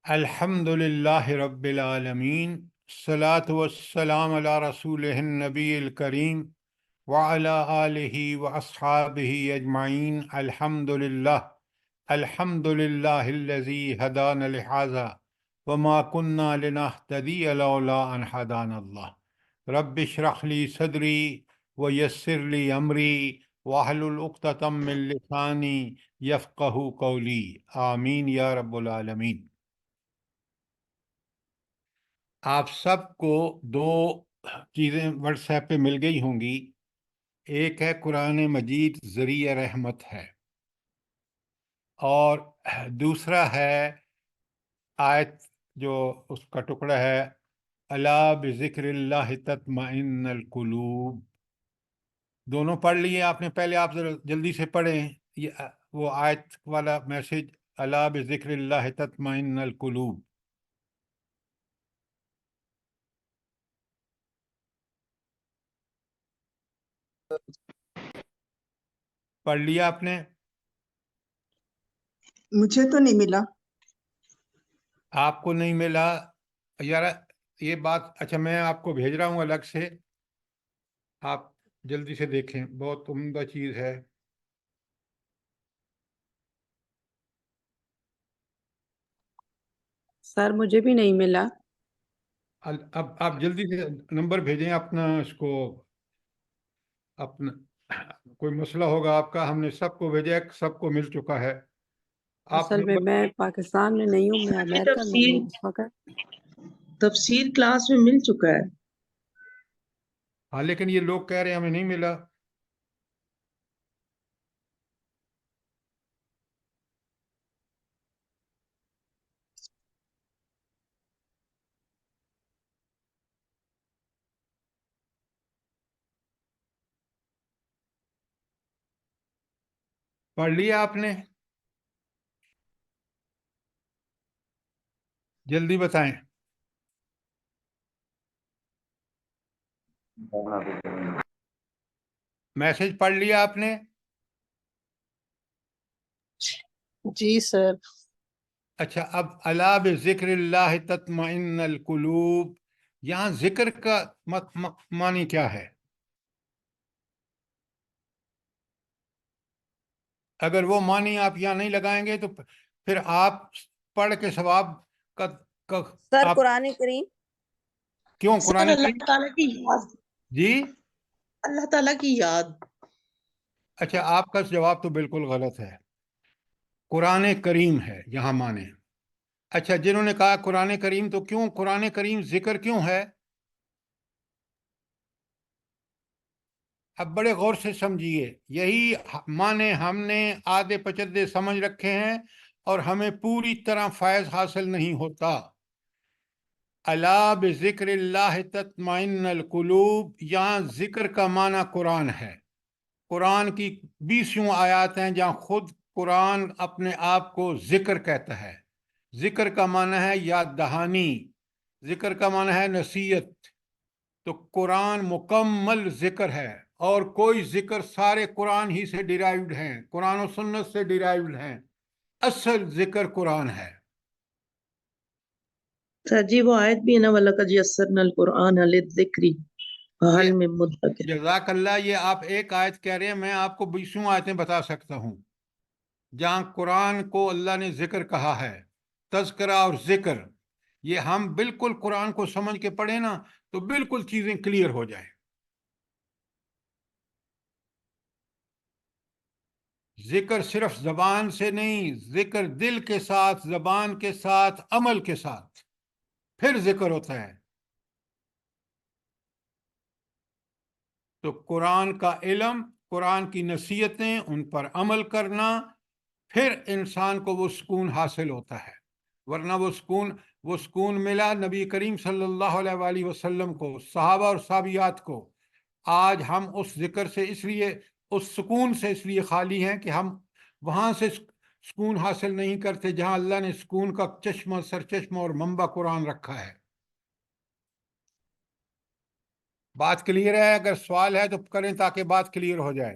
الحمد للہ رب العالمین، الصلاۃ والسلام علی رسولہ النبی الکریم وعلی آلہ واصحابہ اجمعین۔ الحمد للہ الذی ہدانا لہذا وما کنا لنہتدی لولا ان ہدانا اللہ۔ رب اشرح لی صدری ویسر لی امری واحلل عقدۃ من لسانی یفقہوا قولی، آمین یا رب العالمین۔ آپ سب کو دو چیزیں واٹس ایپ پہ مل گئی ہوں گی۔ ایک ہے قرآن مجید ذریعہ رحمت ہے، اور دوسرا ہے آیت جو اس کا ٹکڑا ہے الا بذکر اللہ تطمئن القلوب۔ دونوں پڑھ لیے آپ نے؟ پہلے آپ ذرا جلدی سے پڑھیں وہ آیت والا میسج، الا بذکر اللہ تطمئن القلوب۔ پڑھ لیا آپ نے؟ مجھے تو نہیں ملا۔ آپ کو نہیں ملا یار؟ یہ بات اچھا، میں آپ کو بھیج رہا ہوں الگ سے، آپ جلدی سے دیکھیں، بہت عمدہ چیز ہے۔ سر مجھے بھی نہیں ملا۔ اب آپ جلدی سے نمبر بھیجیں اپنا، اس کو اپنا کوئی مسئلہ ہوگا آپ کا، ہم نے سب کو بھیجا، سب کو مل چکا ہے۔ آپ اصل میں پاکستان میں نہیں ہوں، میں امریکہ میں ہوں اس وقت۔ تفسیر کلاس میں مل چکا ہے۔ ہاں، لیکن یہ لوگ کہہ رہے ہیں ہمیں نہیں ملا۔ پڑھ لیا آپ نے؟ جلدی بتائیں۔ میسج پڑھ لیا آپ نے؟ جی سر۔ اچھا، اب الا بذکر اللہ تطمئن القلوب، یہاں ذکر کا معنی کیا ہے؟ اگر وہ معنی آپ یہاں نہیں لگائیں گے تو پھر آپ پڑھ کے ثواب کا سر قرآن کریم۔ کیوں قرآن اللہ کریم؟ تعالیٰ کی یاد، جی اللہ تعالیٰ کی یاد۔ اچھا، آپ کا جواب تو بالکل غلط ہے۔ قرآن کریم ہے یہاں معنی۔ اچھا، جنہوں نے کہا قرآن کریم، تو کیوں قرآن کریم ذکر کیوں ہے؟ اب بڑے غور سے سمجھیے، یہی معنی ہم نے آدھے پچدے سمجھ رکھے ہیں اور ہمیں پوری طرح فیض حاصل نہیں ہوتا۔ الا بذکر اللہ تطمئن القلوب، یہاں ذکر کا معنی قرآن ہے۔ قرآن کی 20 آیات ہیں جہاں خود قرآن اپنے آپ کو ذکر کہتا ہے۔ ذکر کا معنی ہے یاد دہانی، ذکر کا معنی ہے نصیحت۔ تو قرآن مکمل ذکر ہے، اور کوئی ذکر سارے قرآن ہی سے ڈیرائیوڈ ہیں، قرآن و سنت سے ڈیرائیوڈ ہیں۔ اصل ذکر قرآن ہے۔ سر جی وہ آیت بھی ہے نا، وَلَقَدْ يَسَّرْنَا الْقُرْآنَ لِلذِّكْرِ فَهَلْ مِن مُدَّكِرٍ۔ جزاک اللہ، یہ آپ ایک آیت کہہ رہے ہیں، میں آپ کو 20 آیتیں بتا سکتا ہوں جہاں قرآن کو اللہ نے ذکر کہا ہے۔ تذکرہ اور ذکر، یہ ہم بالکل قرآن کو سمجھ کے پڑھیں نا تو بالکل چیزیں کلیئر ہو جائیں۔ ذکر صرف زبان سے نہیں، ذکر دل کے ساتھ، زبان کے ساتھ، عمل کے ساتھ، پھر ذکر ہوتا ہے۔ تو قرآن کا علم، قرآن کی نصیحتیں، ان پر عمل کرنا، پھر انسان کو وہ سکون حاصل ہوتا ہے۔ ورنہ وہ سکون ملا نبی کریم صلی اللہ علیہ وآلہ وسلم کو، صحابہ اور صحابیات کو۔ آج ہم اس ذکر سے، اس لیے اس سکون سے اس لیے خالی ہیں کہ ہم وہاں سے سکون حاصل نہیں کرتے جہاں اللہ نے سکون کا چشمہ، سرچشمہ اور منبع قرآن رکھا ہے۔ بات کلیئر ہے؟ اگر سوال ہے تو کریں تاکہ بات کلیئر ہو جائے۔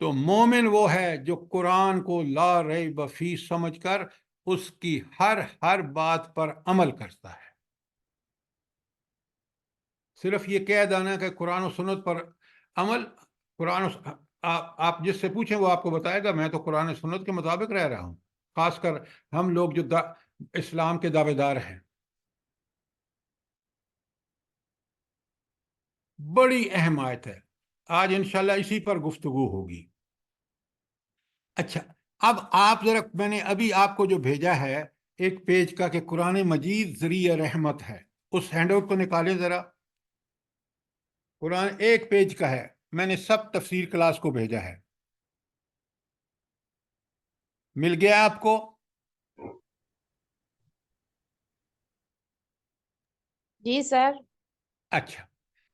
تو مومن وہ ہے جو قرآن کو لا ریب فی سمجھ کر اس کی ہر بات پر عمل کرتا ہے. صرف یہ کہہ دینا کہ قرآن و سنت پر عمل، آپ جس سے پوچھیں وہ آپ کو بتائے گا میں تو قرآن و سنت کے مطابق رہ رہا ہوں، خاص کر ہم لوگ جو اسلام کے دعوے دار ہیں. بڑی اہم آیت ہے، آج انشاءاللہ اسی پر گفتگو ہوگی. اچھا، اب آپ ذرا، میں نے ابھی آپ کو جو بھیجا ہے ایک پیج کا کہ قرآن مجید ذریعہ رحمت ہے، اس ہینڈ آؤٹ کو نکالیں ذرا. قرآن ایک پیج کا ہے، میں نے سب تفسیر کلاس کو بھیجا ہے. مل گیا آپ کو؟ جی سر. اچھا،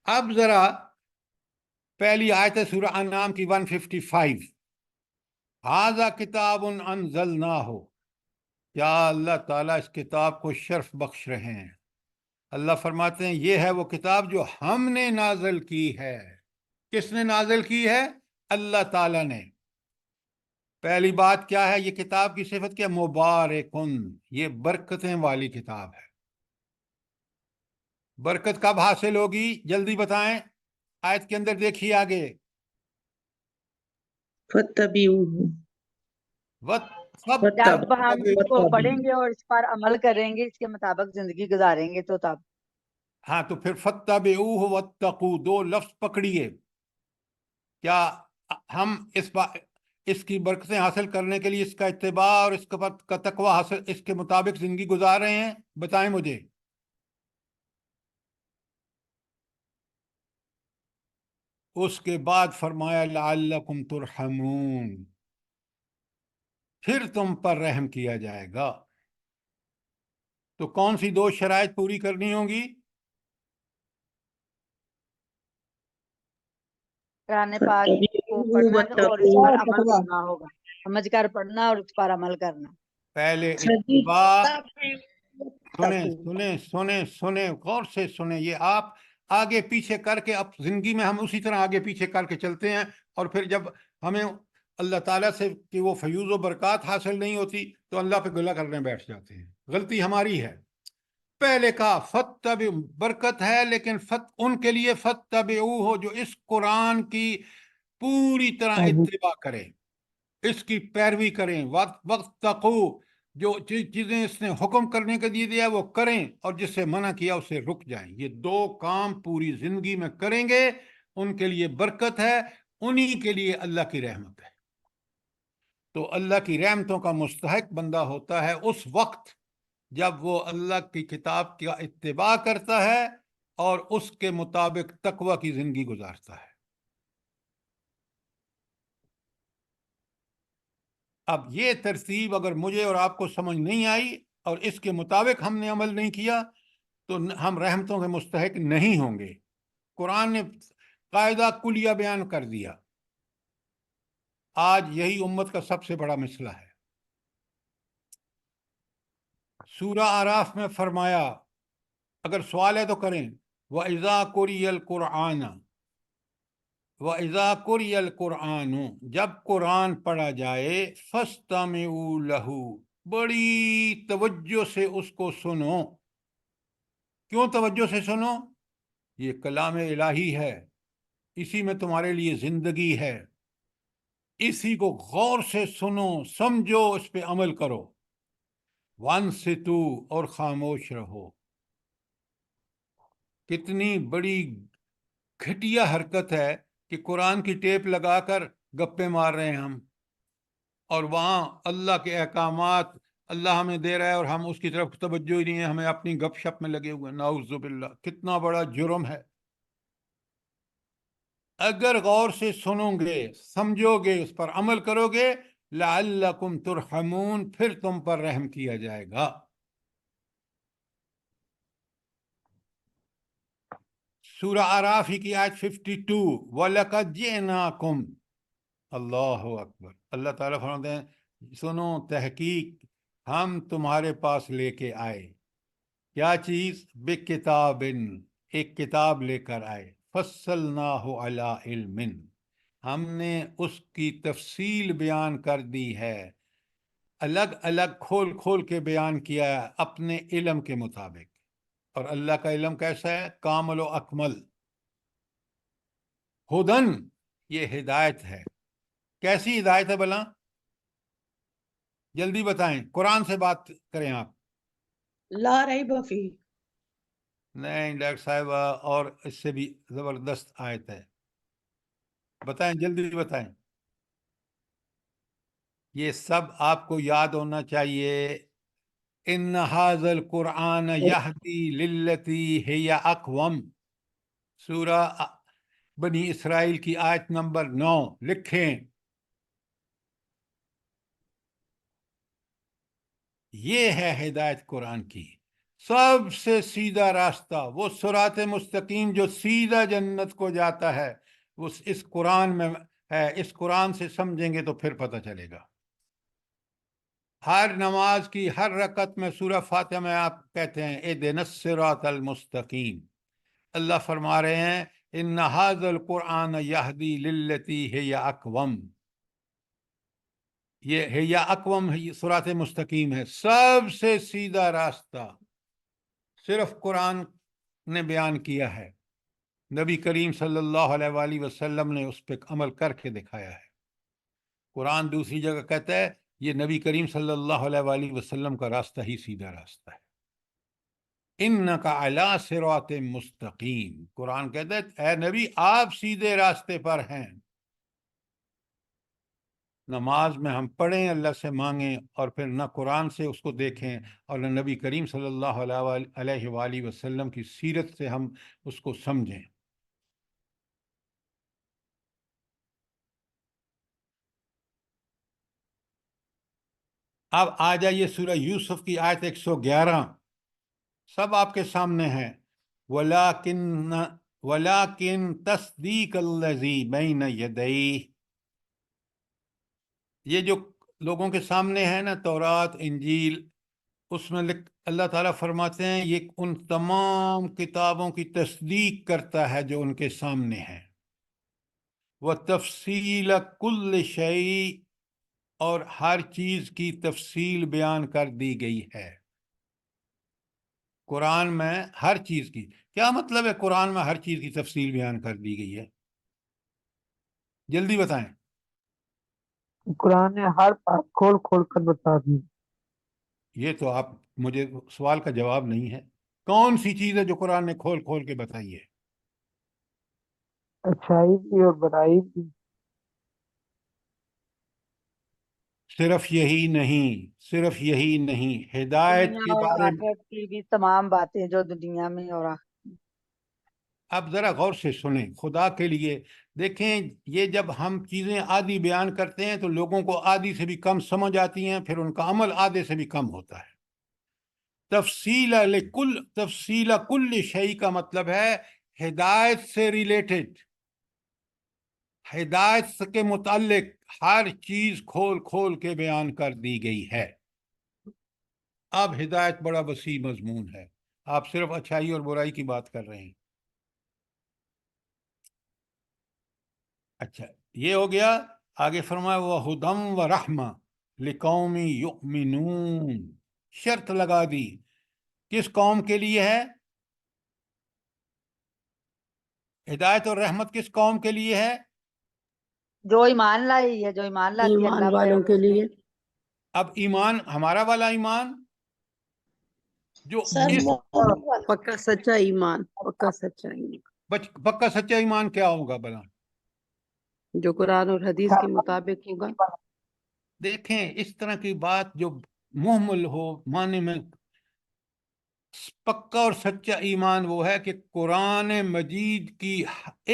اب ذرا پہلی آیت ہے سورہ انعام کی 155. ھذا کتاب انزلناہ، کیا اللہ تعالیٰ اس کتاب کو شرف بخش رہے ہیں. اللہ فرماتے ہیں یہ ہے وہ کتاب جو ہم نے نازل کی ہے. کس نے نازل کی ہے؟ اللہ تعالیٰ نے. پہلی بات کیا ہے؟ یہ کتاب کی صفت کیا؟ مبارکن، یہ برکتیں والی کتاب ہے. برکت کب حاصل ہوگی؟ جلدی بتائیں، آیت کے اندر دیکھیے آگے. فَاتَّبِعُوهُ، جب ہم اس کو وَاتَّبِعُوا. پڑھیں گے اور اس پر عمل کریں گے، اس کے مطابق زندگی گزاریں گے تو تب. ہاں، تو پھر فَاتَّبِعُوهُ وَاتَّقُوا، دو لفظ پکڑیے. کیا ہم اس کی برکتیں حاصل کرنے کے لیے اس کا اتباع اور اس کا تقوی حاصل، اس کے مطابق زندگی گزار رہے ہیں؟ بتائیں مجھے. اس کے بعد فرمایا لعلکم ترحمون، پھر تم پر رحم کیا جائے گا. تو کون سی دو شرائط پوری کرنی ہوں گی؟ قرآن پاک کو فَاتَّبِعُوهُ پڑھنا اور اس پر عمل وَاتَّقُوا. کرنا ہوگا، سمجھ کر پڑھنا اور اس پر عمل کرنا. پہلے شدید اتباع. سنیں غور سے سنیں. یہ آپ آگے پیچھے کر کے، اب زندگی میں ہم اسی طرح آگے پیچھے کر کے چلتے ہیں، اور پھر جب ہمیں اللہ تعالیٰ سے کہ وہ فیوز و برکات حاصل نہیں ہوتی تو اللہ پہ گلہ کرنے بیٹھ جاتے ہیں. غلطی ہماری ہے. پہلے کہا فتبع، برکت ہے لیکن ان کے لیے فتبعوہ ہو جو اس قرآن کی پوری طرح اتباع کریں، اس کی پیروی کریں. واتقوا، جو چیزیں اس نے حکم کرنے کے لیے دیا وہ کریں، اور جس سے منع کیا اسے رک جائیں. یہ دو کام پوری زندگی میں کریں گے، ان کے لیے برکت ہے، انہی کے لیے اللہ کی رحمت ہے. تو اللہ کی رحمتوں کا مستحق بندہ ہوتا ہے اس وقت جب وہ اللہ کی کتاب کا اتباع کرتا ہے اور اس کے مطابق تقوی کی زندگی گزارتا ہے. اب یہ ترتیب اگر مجھے اور آپ کو سمجھ نہیں آئی اور اس کے مطابق ہم نے عمل نہیں کیا تو ہم رحمتوں کے مستحق نہیں ہوں گے. قرآن نے قاعدہ کلیہ بیان کر دیا. آج یہی امت کا سب سے بڑا مسئلہ ہے. سورہ اعراف میں فرمایا، اگر سوال ہے تو کریں، وَإِذَا قُرِئَ الْقُرْآنَ، وَإِذَا قُرِئَ الْقُرْآنُ، جب قرآن پڑھا جائے، فَاسْتَمِعُوا لَهُ، بڑی توجہ سے اس کو سنو. کیوں توجہ سے سنو؟ یہ کلام الہی ہے، اسی میں تمہارے لیے زندگی ہے. اسی کو غور سے سنو، سمجھو، اس پہ عمل کرو. وَانصِتُوا، اور خاموش رہو. کتنی بڑی گھٹیا حرکت ہے کہ قرآن کی ٹیپ لگا کر گپے مار رہے ہیں ہم، اور وہاں اللہ کے احکامات اللہ ہمیں دے رہا ہے اور ہم اس کی طرف توجہ ہی نہیں ہے، ہمیں اپنی گپ شپ میں لگے ہوئے. نعوذ باللہ، کتنا بڑا جرم ہے. اگر غور سے سنو گے، سمجھو گے، اس پر عمل کرو گے، لعلکم ترحمون، پھر تم پر رحم کیا جائے گا. سورہ اعراف ہی کی آیت 52، وَلَقَدْ جِئْنَاكُمْ، اللہ اکبر. اللہ تعالیٰ فرماتے ہیں سنو، تحقیق ہم تمہارے پاس لے کے آئے. کیا چیز؟ بِکِتَابٍ، ایک کتاب لے کر آئے. فَصَّلْنَاهُ عَلَىٰ عِلْمٍ، ہم نے اس کی تفصیل بیان کر دی ہے، الگ الگ کھول کھول کے بیان کیا ہے اپنے علم کے مطابق. اور اللہ کا علم کیسا ہے؟ کامل و اکمل. ہدن، یہ ہدایت ہے. کیسی ہدایت ہے بلا؟ جلدی بتائیں، قرآن سے بات کریں آپ. لا ریب فی. نہیں ڈاکٹر صاحبہ، اور اس سے بھی زبردست آیت ہے. بتائیں، جلدی بتائیں. یہ سب آپ کو یاد ہونا چاہیے. ان ھذا القرآن یہدی للتی ہی اقوم، سورہ بنی اسرائیل کی آیت نمبر 9 لکھیں. یہ ہے ہدایت قرآن کی، سب سے سیدھا راستہ، وہ صراط مستقیم جو سیدھا جنت کو جاتا ہے، وہ اس قرآن میں ہے. اس قرآن سے سمجھیں گے تو پھر پتہ چلے گا. ہر نماز کی ہر رکعت میں سورہ فاتحہ میں آپ کہتے ہیں اہدنا الصراط المستقیم. اللہ فرما رہے ہیں ان ھذا القرآن یہدی للتی ہی اقوم. یہ ہے یا اقوم، صراط مستقیم ہے، سب سے سیدھا راستہ صرف قرآن نے بیان کیا ہے. نبی کریم صلی اللہ علیہ وآلہ وسلم نے اس پہ عمل کر کے دکھایا ہے. قرآن دوسری جگہ کہتا ہے یہ نبی کریم صلی اللہ علیہ وآلہ وسلم کا راستہ ہی سیدھا راستہ ہے. انک علی صراط مستقیم. قرآن کہتا ہے اے نبی آپ سیدھے راستے پر ہیں. نماز میں ہم پڑھیں، اللہ سے مانگیں، اور پھر نہ قرآن سے اس کو دیکھیں اور نہ نبی کریم صلی اللہ علیہ وآلہ وسلم کی سیرت سے ہم اس کو سمجھیں. اب آ جائیے سورہ یوسف کی آیت 111، سب آپ کے سامنے ہے. وَلَٰكِن تَصْدِيقَ الَّذِي بَيْنَ يَدَيْهِ. یہ جو لوگوں کے سامنے ہے نا تورات انجیل، اس میں اللہ تعالیٰ فرماتے ہیں یہ ان تمام کتابوں کی تصدیق کرتا ہے جو ان کے سامنے ہیں. وَتَفْصِيلَ كُلِّ شَيْءٍ، اور ہر چیز کی تفصیل بیان کر دی گئی ہے. قرآن میں ہر چیز کی کیا مطلب ہے؟ قرآن میں ہر چیز کی تفصیل بیان کر دی گئی ہے. جلدی بتائیں. قرآن نے ہر بات کھول کھول کر بتا دی. یہ تو آپ مجھے سوال کا جواب نہیں ہے. کون سی چیز ہے جو قرآن نے کھول کھول کے بتائی ہے؟ اچھائی بھی اور برائی بھی. صرف یہی نہیں، صرف یہی نہیں، ہدایت دنیا کے اور بارے میں. آخرت کی بھی تمام باتیں جو دنیا میں اور اب ذرا غور سے سنیں خدا کے لیے. دیکھیں یہ جب ہم چیزیں آدھی بیان کرتے ہیں تو لوگوں کو آدھی سے بھی کم سمجھ آتی ہیں، پھر ان کا عمل آدھے سے بھی کم ہوتا ہے. تفصیل کل شیء کا مطلب ہے ہدایت سے ریلیٹڈ، ہدایت کے متعلق ہر چیز کھول کھول کے بیان کر دی گئی ہے. اب ہدایت بڑا وسیع مضمون ہے، آپ صرف اچھائی اور برائی کی بات کر رہے ہیں. اچھا یہ ہو گیا. آگے فرمایا وَہُدًى وَرَحْمَةً لِقَوْمٍ يُؤْمِنُونَ. شرط لگا دی، کس قوم کے لیے ہے ہدایت اور رحمت؟ کس قوم کے لیے ہے؟ جو ایمان لائی ہے، جو ایمان لاتی ہے ایمان اللہ پہ. والوں کے لیے. اب ایمان ہمارا والا ایمان جو سر اس پکا سچا ایمان، پکا سچا ایمان پکا سچا ایمان کیا ہوگا بلا؟ جو قرآن اور حدیث کے مطابق ہوگا. دیکھیں اس طرح کی بات جو محمل ہو معنی میں، پکا اور سچا ایمان وہ ہے کہ قرآن مجید کی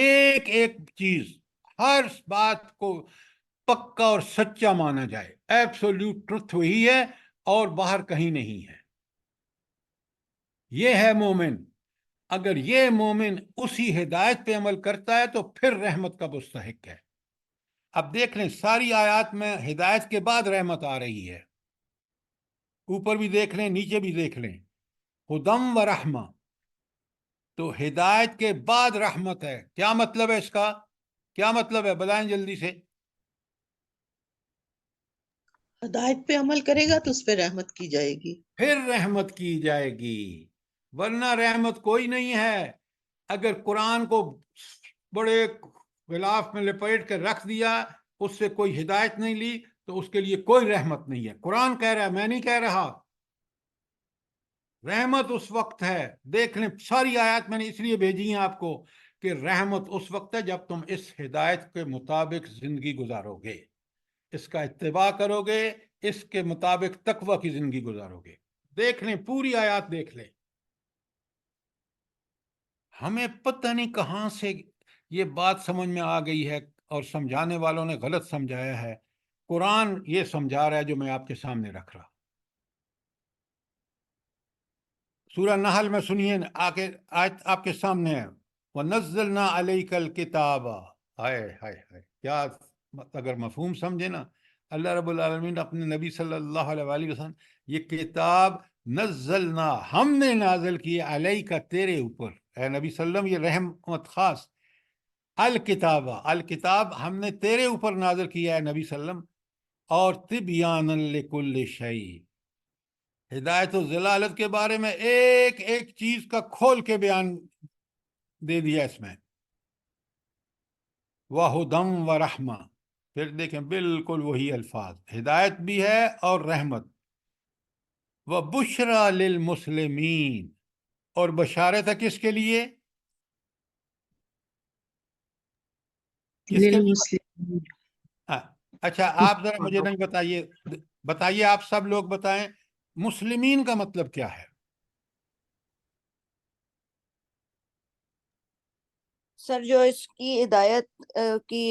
ایک ایک چیز، ہر بات کو پکا اور سچا مانا جائے. ایبسولوٹ ٹروتھ وہی ہے اور باہر کہیں نہیں ہے. یہ ہے مومن. اگر یہ مومن اسی ہدایت پہ عمل کرتا ہے تو پھر رحمت کا مستحق ہے. اب دیکھ لیں ساری آیات میں ہدایت کے بعد رحمت آ رہی ہے. اوپر بھی دیکھ لیں نیچے بھی دیکھ لیں، ہدم و رحمہ. تو ہدایت کے بعد رحمت ہے. کیا مطلب ہے اس کا؟ کیا مطلب ہے؟ بتائیں جلدی سے. ہدایت پہ عمل کرے گا تو اس پہ رحمت کی جائے گی. پھر رحمت کی جائے گی، ورنہ رحمت کوئی نہیں ہے. اگر قرآن کو بڑے غلاف میں لپیٹ کے رکھ دیا، اس سے کوئی ہدایت نہیں لی، تو اس کے لیے کوئی رحمت نہیں ہے. قرآن کہہ رہا ہے، میں نہیں کہہ رہا. رحمت اس وقت ہے، دیکھ لیں ساری آیات میں نے اس لیے بھیجی ہیں آپ کو کہ رحمت اس وقت ہے جب تم اس ہدایت کے مطابق زندگی گزارو گے، اس کا اتباع کرو گے، اس کے مطابق تقوی کی زندگی گزارو گے. دیکھ لیں پوری آیات دیکھ لیں. ہمیں پتہ نہیں کہاں سے یہ بات سمجھ میں آ گئی ہے، اور سمجھانے والوں نے غلط سمجھایا ہے. قرآن یہ سمجھا رہا ہے جو میں آپ کے سامنے رکھ رہا. سورہ نحل میں سنیے، آگے آیت آپ کے سامنے ہے، وَنَزَّلْنَا عَلَيْكَ الْكِتَابَ. ہائے ہائے ہائے، کیا اگر مفہوم سمجھے نا، اللہ رب العالمین اپنے نبی صلی اللہ علیہ وآلہ وسلم، یہ کتاب نزلنا، ہم نے نازل کی، علیک تیرے اوپر، اے نبی صلی اللہ علیہ وسلم، یہ رحمت خاص. الکتاب، الکتاب ہم نے تیرے اوپر نازل کیا ہے نبی صلی اللہ علیہ وسلم، اور تبیانا لکل شیء، ہدایت و ضلالت کے بارے میں ایک ایک چیز کا کھول کے بیان دے دیا اس میں. وَہُدًى وَرَحْمَةً، پھر دیکھیں بالکل وہی الفاظ، ہدایت بھی ہے اور رحمت. وَبُشْرَى لِلْمُسْلِمِينَ، اور بشارت ہے کس کے لیے؟ کس کے لیے؟ للمسلمین. اچھا آپ ذرا مجھے نہیں بتائیے آپ سب لوگ بتائیں، مسلمین کا مطلب کیا ہے؟ سر جو اس کی ہدایت کی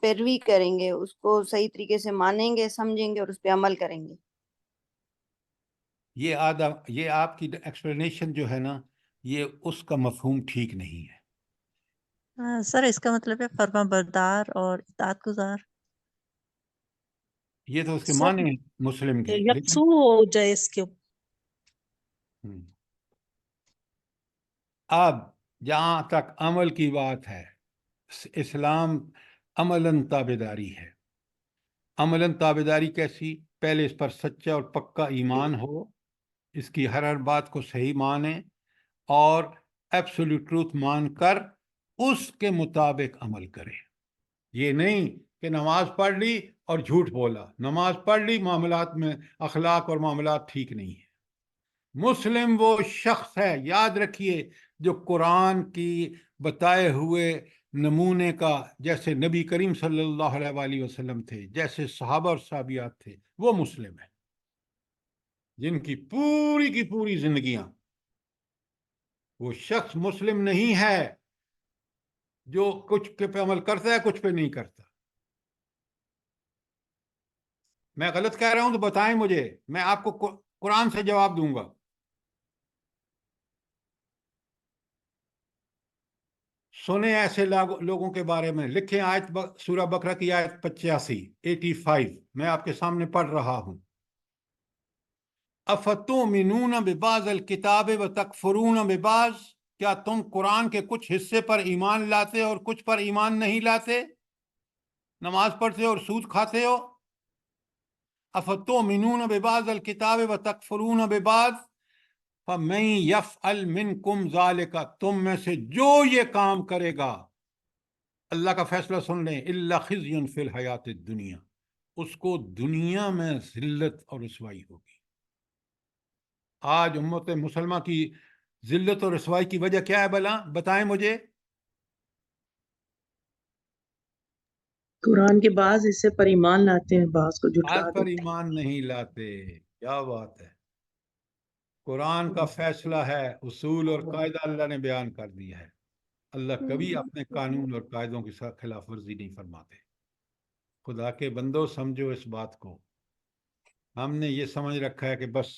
پیروی کریں گے، اس کو صحیح طریقے سے مانیں گے، سمجھیں گے اور اس پہ عمل کریں گے. یہ آپ کی ایکسپلینیشن جو ہے نا، یہ اس کا مفہوم ٹھیک نہیں ہے. سر اس کا مطلب ہے فرما بردار اور اطاعت گزار. یہ تو اس کے سر معنی ہیں مسلم کے، لیکن یکسو ہو جائے اس کے. اب جہاں تک عمل کی بات ہے، اسلام عملاً تابعداری ہے. عملاً تابعداری کیسی؟ پہلے اس پر سچا اور پکا ایمان ہو، اس کی ہر بات کو صحیح مانیں، اور ایبسولوٹ ٹروتھ مان کر اس کے مطابق عمل کرے. یہ نہیں کہ نماز پڑھ لی اور جھوٹ بولا، نماز پڑھ لی، معاملات میں اخلاق اور معاملات ٹھیک نہیں ہے. مسلم وہ شخص ہے، یاد رکھیے، جو قرآن کی بتائے ہوئے نمونے کا، جیسے نبی کریم صلی اللہ علیہ وآلہ وسلم تھے، جیسے صحابہ اور صحابیات تھے، وہ مسلم ہے، جن کی پوری زندگیاں. وہ شخص مسلم نہیں ہے جو کچھ پہ عمل کرتا ہے، کچھ پہ نہیں کرتا. میں غلط کہہ رہا ہوں تو بتائیں مجھے، میں آپ کو قرآن سے جواب دوں گا. سنیں ایسے لوگوں کے بارے میں، لکھیں آیت سورہ بقرہ کی آیت 85 میں آپ کے سامنے پڑھ رہا ہوں. افتؤمنون ببعض الکتاب وتکفرون ببعض، کیا تم قرآن کے کچھ حصے پر ایمان لاتے اور کچھ پر ایمان نہیں لاتے؟ نماز پڑھتے اور سود کھاتے ہو. افتؤمنون ببعض الکتاب وتکفرون ببعض فَمَن يَفْعَلْ مِنْكُمْ ذَلِكَ، تم میں سے جو یہ کام کرے گا، اللہ کا فیصلہ سن لیں، إِلَّا خِزْيٌ فِي الْحَيَاةِ الدُّنْيَا، اس کو دنیا میں ذلت اور رسوائی ہوگی. آج امت مسلمہ کی ذلت اور رسوائی کی وجہ کیا ہے بھلا؟ بتائیں مجھے. قرآن کے بعض حصے پر ایمان لاتے ہیں، بعض کو آج جھٹلا پر دیتے ایمان نہیں لاتے. کیا بات ہے! قرآن کا فیصلہ ہے، اصول اور قاعدہ اللہ نے بیان کر دیا ہے. اللہ کبھی اپنے قانون اور قاعدوں کی خلاف ورزی نہیں فرماتے. خدا کے بندو سمجھو اس بات کو. ہم نے یہ سمجھ رکھا ہے کہ بس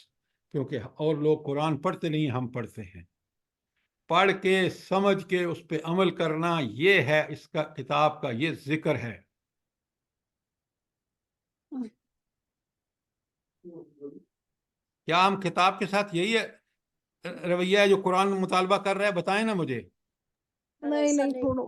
کیونکہ اور لوگ قرآن پڑھتے نہیں، ہم پڑھتے ہیں. پڑھ کے سمجھ کے اس پہ عمل کرنا، یہ ہے اس کا کتاب کا یہ ذکر ہے. کیا ہم کتاب کے ساتھ یہی رویہ ہے جو قرآن مطالبہ کر رہا ہے؟ بتائیں نا مجھے. نہیں چھوڑو.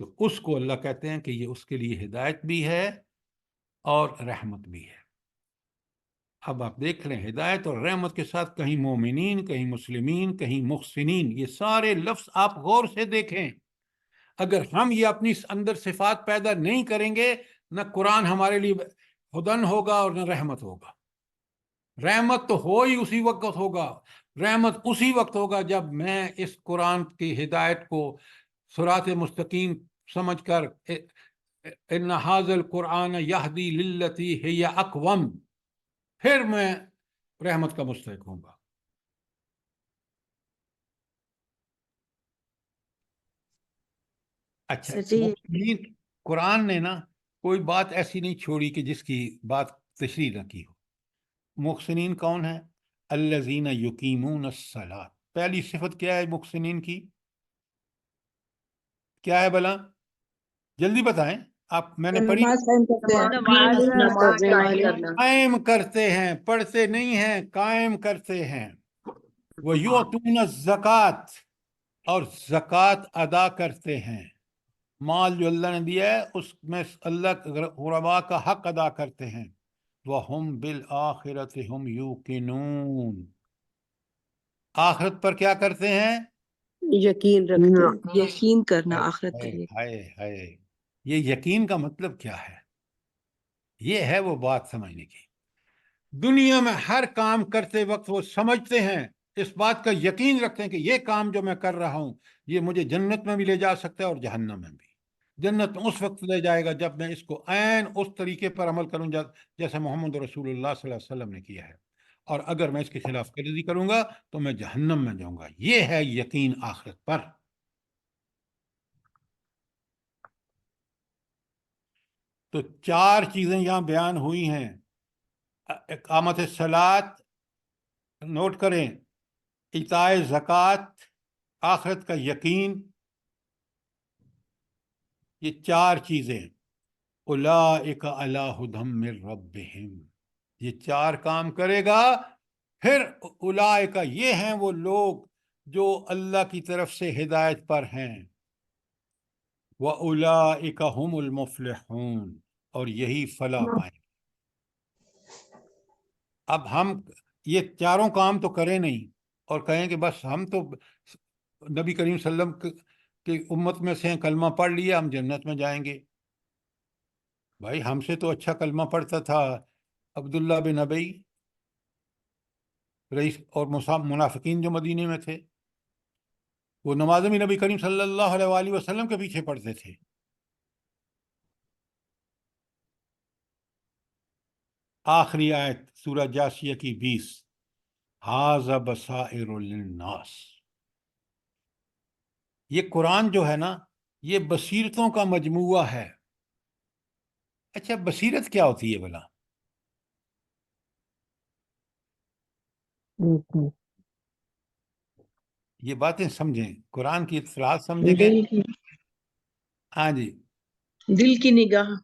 تو اس کو اللہ کہتے ہیں کہ یہ اس کے لیے ہدایت بھی ہے اور رحمت بھی ہے۔ اب آپ دیکھ لیں، ہدایت اور رحمت کے ساتھ کہیں مومنین، کہیں مسلمین، کہیں محسنین، یہ سارے لفظ آپ غور سے دیکھیں۔ اگر ہم یہ اپنی اندر صفات پیدا نہیں کریں گے، نہ قرآن ہمارے لیے ہدن ہوگا اور نہ رحمت ہوگا۔ رحمت تو ہو ہی اسی وقت ہوگا، رحمت اسی وقت ہوگا جب میں اس قرآن کی ہدایت کو صراط مستقیم سمجھ کر ان ھذا القرآن یہدی للتی ہی اقوم، پھر میں رحمت کا مستحق ہوں گا۔ اچھا، سر جی محسنین، قرآن نے نا کوئی بات ایسی نہیں چھوڑی کہ جس کی بات تشریح نہ کی ہو۔ محسنین کون ہے؟ الذین یقیمون الصلاۃ۔ پہلی صفت کیا ہے محسنین کی؟ کیا ہے بلا؟ جلدی بتائیں آپ، میں نے پڑھی۔ نماز قائم کرتے ہیں، نماز قائم کرنا۔ قائم کرتے ہیں، پڑھتے نہیں ہیں، قائم کرتے ہیں۔ وَيُؤْتُونَ الزَّكَاةَ، اور زکوٰۃ ادا کرتے ہیں۔ مال جو اللہ نے دیا ہے اس میں اللہ غربا کا حق ادا کرتے ہیں۔ وَهُمْ بِالْآخِرَةِ هُمْ يُوقِنُونَ، آخرت پر کیا کرتے ہیں؟ یقین رکھتے ہیں۔ یقین کرنا آخرت کے لیے۔ ہائے ہائے، یہ یقین کا مطلب کیا ہے؟ یہ ہے وہ بات سمجھنے کی۔ دنیا میں ہر کام کرتے وقت وہ سمجھتے ہیں، اس بات کا یقین رکھتے ہیں کہ یہ کام جو میں کر رہا ہوں یہ مجھے جنت میں بھی لے جا سکتا ہے اور جہنم میں بھی۔ جنت میں اس وقت لے جائے گا جب میں اس کو عین اس طریقے پر عمل کروں جیسے محمد رسول اللہ صلی اللہ علیہ وسلم نے کیا ہے، اور اگر میں اس کے خلاف ورزی کروں گا تو میں جہنم میں جاؤں گا۔ یہ ہے یقین آخرت پر۔ تو چار چیزیں یہاں بیان ہوئی ہیں۔ اقامت صلاۃ، نوٹ کریں، ایتاء زکوٰۃ، آخرت کا یقین، یہ چار چیزیں۔ اولئک علی ھدی من ربہم، یہ چار کام کرے گا، پھر اولئک، یہ ہیں وہ لوگ جو اللہ کی طرف سے ہدایت پر ہیں۔ وَأُولَئِكَ هُمُ الْمُفْلِحُونَ، اور یہی فلاح پائیں گے۔ اب ہم یہ چاروں کام تو کریں نہیں اور کہیں کہ بس ہم تو نبی کریم صلی اللہ علیہ وسلم کی امت میں سے ہیں، کلمہ پڑھ لیا ہم جنت میں جائیں گے۔ بھائی ہم سے تو اچھا کلمہ پڑھتا تھا عبداللہ بن ابی، رئیس اور منافقین جو مدینے میں تھے، وہ نمازیں بھی نبی کریم صلی اللہ علیہ وآلہ وسلم کے پیچھے پڑھتے تھے۔ آخری آیت سورہ جاسیہ کی 20، ھذا بصائر للناس، یہ قرآن جو ہے نا یہ بصیرتوں کا مجموعہ ہے۔ اچھا، بصیرت کیا ہوتی ہے بھلا؟ یہ باتیں سمجھیں، قرآن کی اطلاعات سمجھیں گے۔ دل کی ہاں جی، دل کی نگاہ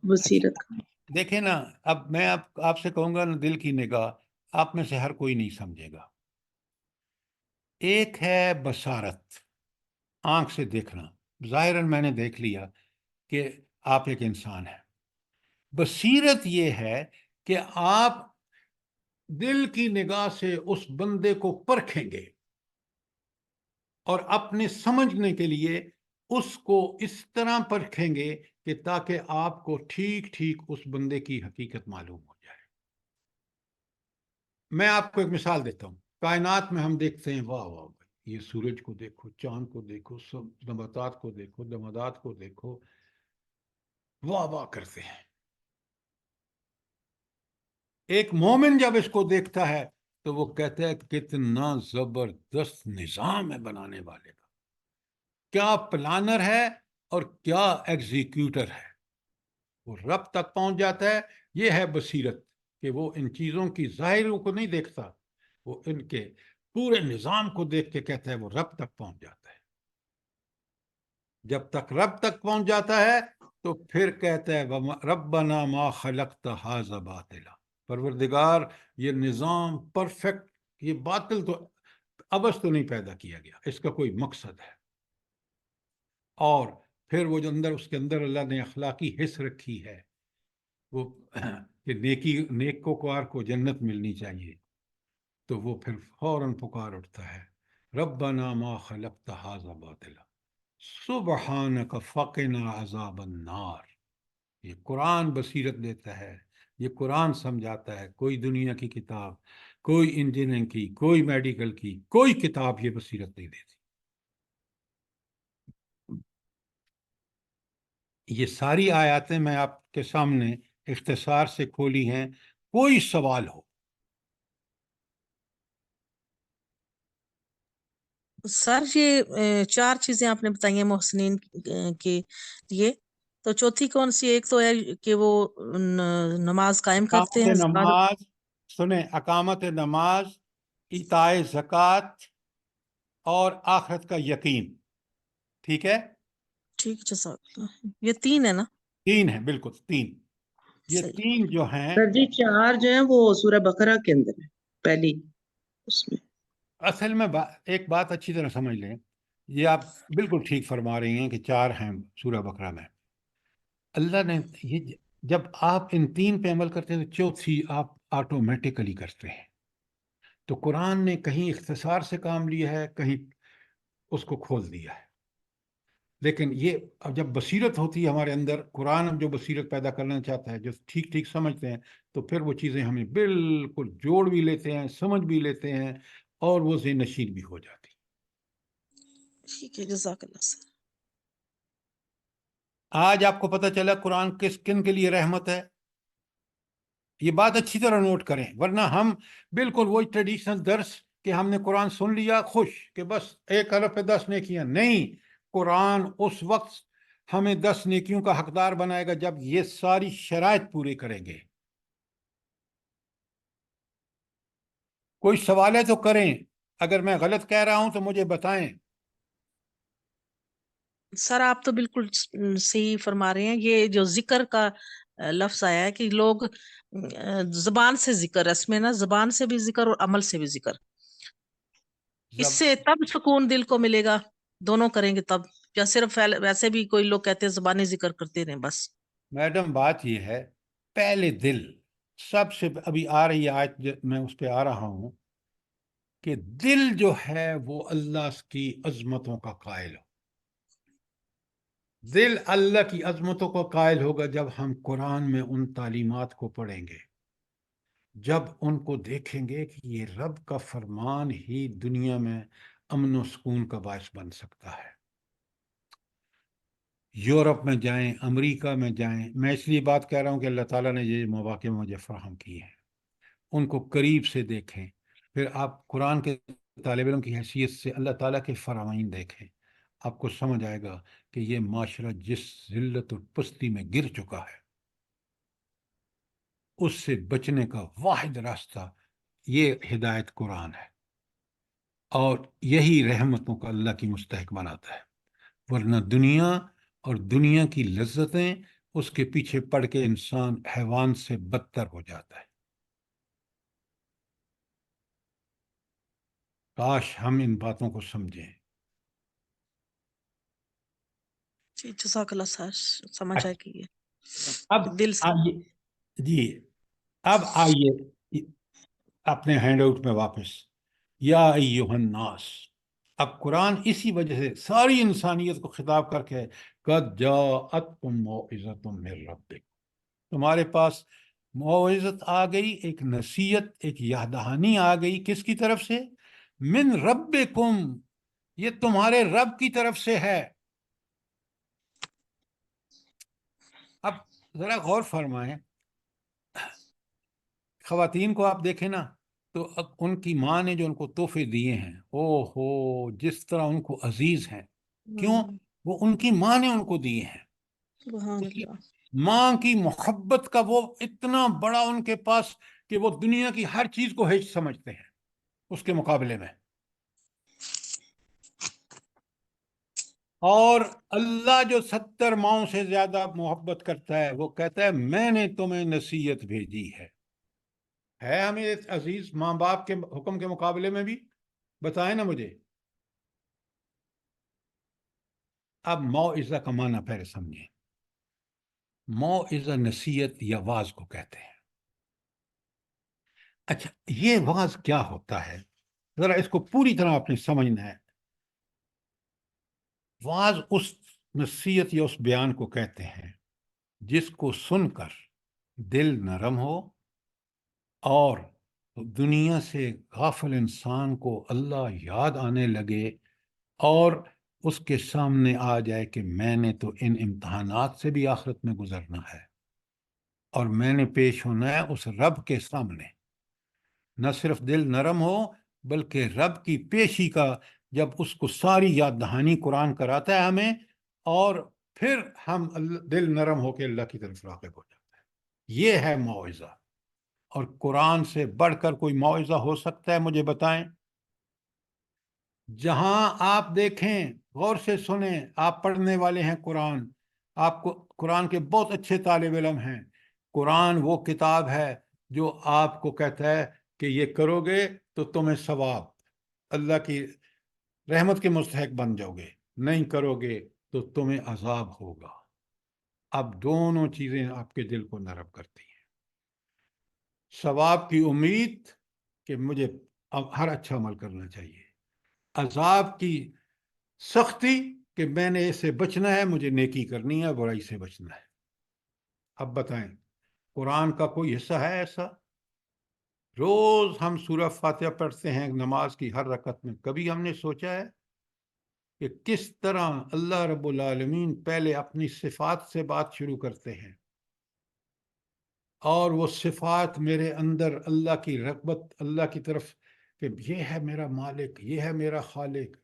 بصیرت کا۔ دیکھیں نا، اب میں آپ سے کہوں گا نا دل کی نگاہ، آپ میں سے ہر کوئی نہیں سمجھے گا۔ ایک ہے بصارت، آنکھ سے دیکھنا، ظاہراً میں نے دیکھ لیا کہ آپ ایک انسان ہیں۔ بصیرت یہ ہے کہ آپ دل کی نگاہ سے اس بندے کو پرکھیں گے اور اپنے سمجھنے کے لیے اس کو اس طرح پرکھیں گے کہ تاکہ آپ کو ٹھیک ٹھیک اس بندے کی حقیقت معلوم ہو جائے۔ میں آپ کو ایک مثال دیتا ہوں۔ کائنات میں ہم دیکھتے ہیں، واہ واہ بھائی، یہ سورج کو دیکھو، چاند کو دیکھو، سب نباتات کو دیکھو، جمادات کو دیکھو، واہ واہ کرتے ہیں۔ ایک مومن جب اس کو دیکھتا ہے تو وہ کہتا ہے کتنا زبردست نظام ہے بنانے والے کا، کیا پلانر ہے اور کیا ایگزیکیوٹر ہے۔ وہ رب تک پہنچ جاتا ہے۔ یہ ہے بصیرت، کہ وہ ان چیزوں کی ظاہروں کو نہیں دیکھتا، وہ ان کے پورے نظام کو دیکھ کے کہتا ہے، وہ رب تک پہنچ جاتا ہے۔ جب تک رب تک پہنچ جاتا ہے تو پھر کہتا ہے ربنا ما خلقت ھذا باطلا، پروردگار یہ نظام پرفیکٹ، یہ باطل تو عبث تو نہیں پیدا کیا گیا، اس کا کوئی مقصد ہے۔ اور پھر وہ جو اندر اس کے اندر اللہ نے اخلاقی حص رکھی ہے وہ کہ نیکوکار کو جنت ملنی چاہیے، تو وہ پھر فوراً پکار اٹھتا ہے ربنا ما خلقت ھذا باطلا سبحانک فقنا عذاب النار۔ یہ قرآن بصیرت دیتا ہے، یہ قرآن سمجھاتا ہے، کوئی دنیا کی کتاب، کوئی انجینئرنگ کی، کوئی میڈیکل کی، کوئی کتاب یہ بصیرت نہیں دیتی۔ یہ ساری آیاتیں میں آپ کے سامنے اختصار سے کھولی ہیں، کوئی سوال ہو؟ سر یہ 4 چیزیں آپ نے بتائی ہیں محسنین کے لیے، تو چوتھی کون سی؟ ایک تو ہے کہ وہ نماز قائم کرتے اقامت ہیں، زکوٰۃ۔ نماز، سنیں، اقامت نماز، ایتاء زکوٰۃ اور آخرت کا یقین، ٹھیک ہے؟ ٹھیک، جزاک اللہ۔ یہ 3 ہے نا؟ 3 ہیں، بالکل 3۔ یہ صحیح۔ 3 جو ہیں سر جی 4 جو ہیں وہ سورہ بقرہ کے اندر ہے، پہلی اس میں۔ اصل میں ایک بات اچھی طرح سمجھ لیں، یہ آپ بالکل ٹھیک فرما رہی ہیں کہ 4 ہیں سورہ بقرہ میں۔ اللہ نے یہ جب آپ ان 3 پہ عمل کرتے ہیں تو چوتھی آپ آٹومیٹیکلی کرتے ہیں۔ تو قرآن نے کہیں اختصار سے کام لیا ہے، کہیں اس کو کھول دیا ہے۔ لیکن یہ اب جب بصیرت ہوتی ہے ہمارے اندر، قرآن جو بصیرت پیدا کرنا چاہتا ہے، جو ٹھیک ٹھیک سمجھتے ہیں، تو پھر وہ چیزیں ہمیں بالکل جوڑ بھی لیتے ہیں، سمجھ بھی لیتے ہیں، اور وہ ذہن نشین بھی ہو جاتی۔ ٹھیک ہے، جزاک اللہ سر۔ آج آپ کو پتہ چلا قرآن کن کے لیے رحمت ہے؟ یہ بات اچھی طرح نوٹ کریں، ورنہ ہم بالکل وہی ٹریڈیشنل درس کہ ہم نے قرآن سن لیا خوش کہ بس 1 ارب پہ 10 نیکیاں، نہیں۔ قرآن اس وقت ہمیں 10 نیکیوں کا حقدار بنائے گا جب یہ ساری شرائط پورے کریں گے۔ کوئی سوال ہے تو کریں، اگر میں غلط کہہ رہا ہوں تو مجھے بتائیں۔ سر آپ تو بالکل صحیح فرما رہے ہیں۔ یہ جو ذکر کا لفظ آیا ہے کہ لوگ زبان سے ذکر، اس میں نا زبان سے بھی ذکر اور عمل سے بھی ذکر، اس سے تب سکون دل کو ملے گا، دونوں کریں گے تب، یا صرف ویسے بھی کوئی لوگ کہتے ہیں زبانی ذکر کرتے رہیں بس؟ میڈم بات یہ ہے، پہلے دل سب سے ابھی آ رہی ہے آیت، میں اس پہ آ رہا ہوں کہ دل جو ہے وہ اللہ کی عظمتوں کا قائل ہو۔ دل اللہ کی عظمتوں کا قائل ہوگا جب ہم قرآن میں ان تعلیمات کو پڑھیں گے، جب ان کو دیکھیں گے کہ یہ رب کا فرمان ہی دنیا میں امن و سکون کا باعث بن سکتا ہے۔ یورپ میں جائیں، امریکہ میں جائیں، میں اس لیے بات کہہ رہا ہوں کہ اللہ تعالیٰ نے یہ مواقع مجھے فراہم کیے ہیں، ان کو قریب سے دیکھیں، پھر آپ قرآن کے طالب علم کی حیثیت سے اللہ تعالیٰ کے فرامین دیکھیں، آپ کو سمجھ آئے گا کہ یہ معاشرہ جس ذلت اور پستی میں گر چکا ہے، اس سے بچنے کا واحد راستہ یہ ہدایت قرآن ہے، اور یہی رحمتوں کا اللہ کی مستحق بناتا ہے۔ ورنہ دنیا اور دنیا کی لذتیں اس کے پیچھے پڑ کے انسان حیوان سے بدتر ہو جاتا ہے۔ کاش ہم ان باتوں کو سمجھیں۔ جی جزاک اللہ سر، سمجھ آئے گی اب دل سے۔ آئیے جی، اب آئیے اپنے ہینڈ آؤٹ میں واپس، یا ایہا الناس۔ اب قرآن اسی وجہ سے ساری انسانیت کو خطاب کر کے قد جاءتکم موعظۃ من ربکم، تمہارے پاس موعظت آ گئی، ایک نصیحت، ایک یاد دہانی آ گئی، کس کی طرف سے؟ من ربکم، یہ تمہارے رب کی طرف سے ہے۔ اب ذرا غور فرمائیں، خواتین کو آپ دیکھیں نا، تو اب ان کی ماں نے جو ان کو تحفے دیے ہیں، او ہو، جس طرح ان کو عزیز ہیں، کیوں؟ وہ ان کی ماں نے ان کو دیے ہیں۔ سبحان اس کی اللہ۔ ماں کی محبت کا وہ اتنا بڑا ان کے پاس کہ وہ دنیا کی ہر چیز کو ہیچ سمجھتے ہیں اس کے مقابلے میں۔ اور اللہ جو 70 ماؤں سے زیادہ محبت کرتا ہے، وہ کہتا ہے میں نے تمہیں نصیحت بھیجی ہے ہمیں عزیز ماں باپ کے حکم کے مقابلے میں بھی؟ بتائیں نا مجھے۔ اب موعظہ کا معنی پہلے سمجھیں. موعظہ نصیحت یا واعظ کو کہتے ہیں. اچھا یہ واعظ کیا ہوتا ہے؟ ذرا اس کو پوری طرح آپ نے سمجھنا ہے. واعظ اس نصیحت یا اس بیان کو کہتے ہیں جس کو سن کر دل نرم ہو اور دنیا سے غافل انسان کو اللہ یاد آنے لگے اور اس کے سامنے آ جائے کہ میں نے تو ان امتحانات سے بھی آخرت میں گزرنا ہے اور میں نے پیش ہونا ہے اس رب کے سامنے. نہ صرف دل نرم ہو بلکہ رب کی پیشی کا جب اس کو ساری یاد دہانی قرآن کراتا ہے ہمیں اور پھر ہم دل نرم ہو کے اللہ کی طرف راغب ہو جاتا ہے. یہ ہے موعظہ. اور قرآن سے بڑھ کر کوئی موعظہ ہو سکتا ہے؟ مجھے بتائیں. جہاں آپ دیکھیں، غور سے سنیں، آپ پڑھنے والے ہیں قرآن، آپ کو قرآن کے بہت اچھے طالب علم ہیں. قرآن وہ کتاب ہے جو آپ کو کہتا ہے کہ یہ کرو گے تو تمہیں ثواب، اللہ کی رحمت کے مستحق بن جاؤ گے، نہیں کرو گے تو تمہیں عذاب ہوگا. اب دونوں چیزیں آپ کے دل کو نرم کرتی ہیں. ثواب کی امید کہ مجھے اب ہر اچھا عمل کرنا چاہیے، عذاب کی سختی کہ میں نے اس سے بچنا ہے، مجھے نیکی کرنی ہے، برائی سے بچنا ہے. اب بتائیں قرآن کا کوئی حصہ ہے ایسا؟ روز ہم سورہ فاتحہ پڑھتے ہیں نماز کی ہر رکعت میں. کبھی ہم نے سوچا ہے کہ کس طرح اللہ رب العالمین پہلے اپنی صفات سے بات شروع کرتے ہیں اور وہ صفات میرے اندر اللہ کی رغبت، اللہ کی طرف کہ یہ ہے میرا مالک، یہ ہے میرا خالق،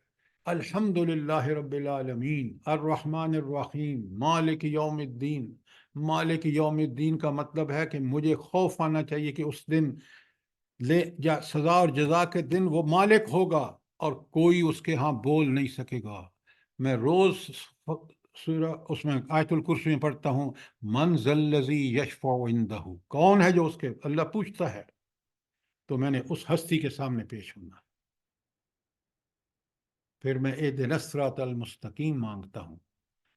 الحمدللہ رب العالمین الرحمن الرحیم مالک یوم الدین. مالک یوم الدین کا مطلب ہے کہ مجھے خوف آنا چاہیے کہ اس دن سزا اور جزا کے دن وہ مالک ہوگا اور کوئی اس کے ہاں بول نہیں سکے گا. میں روز سورہ اس میں آیت الکرسی میں پڑھتا ہوں من ذا الذی یشفع عندہ، کون ہے جو اس کے، اللہ پوچھتا ہے تو میں نے اس ہستی کے سامنے پیش ہونا. پھر میں اہدنا الصراط المستقیم مانگتا ہوں.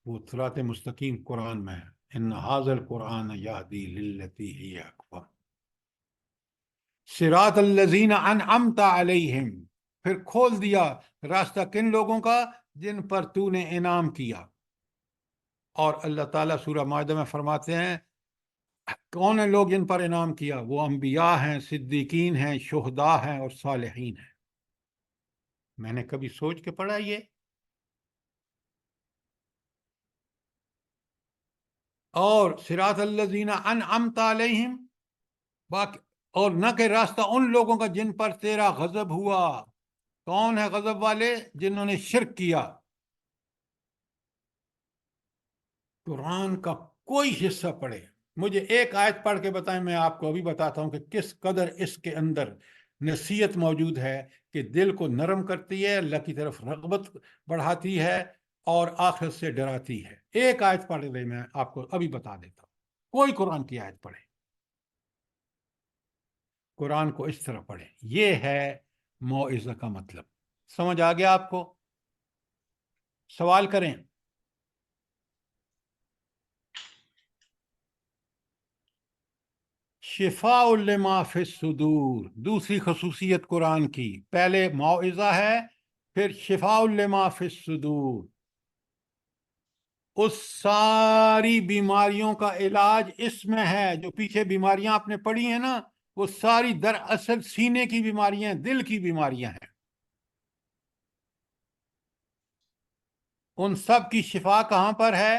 وہ صراط مستقیم قرآن میں ہے، ان ھذا القرآن یہدی للتی ہی اقوم صراط الذین انعمت علیہم. پھر کھول دیا راستہ کن لوگوں کا؟ جن پر تو نے انعام کیا. اور اللہ تعالیٰ سورہ مائدہ میں فرماتے ہیں کون ہیں لوگ جن پر انعام کیا؟ وہ انبیاء ہیں، صدیقین ہیں، شہداء ہیں اور صالحین ہیں. میں نے کبھی سوچ کے پڑھا یہ؟ اور صراط الذین انعمت علیہم باقی، اور نہ کہ راستہ ان لوگوں کا جن پر تیرا غضب ہوا. کون ہے غضب والے؟ جنہوں نے شرک کیا. قرآن کا کوئی حصہ پڑھے، مجھے ایک آیت پڑھ کے بتائیں، میں آپ کو ابھی بتاتا ہوں کہ کس قدر اس کے اندر نصیحت موجود ہے کہ دل کو نرم کرتی ہے، اللہ کی طرف رغبت بڑھاتی ہے اور آخرت سے ڈراتی ہے. ایک آیت پڑھ لیں، میں آپ کو ابھی بتا دیتا ہوں. کوئی قرآن کی آیت پڑھے، قرآن کو اس طرح پڑھیں. یہ ہے موعظہ کا مطلب. سمجھ آ گیا آپ کو؟ سوال کریں. شفاء لما فی الصدور، دوسری خصوصیت قرآن کی. پہلے موعظہ ہے، پھر شفاء لما فی الصدور. اس ساری بیماریوں کا علاج اس میں ہے. جو پیچھے بیماریاں آپ نے پڑھی ہیں نا، وہ ساری دراصل سینے کی بیماریاں، دل کی بیماریاں ہیں. ان سب کی شفا کہاں پر ہے؟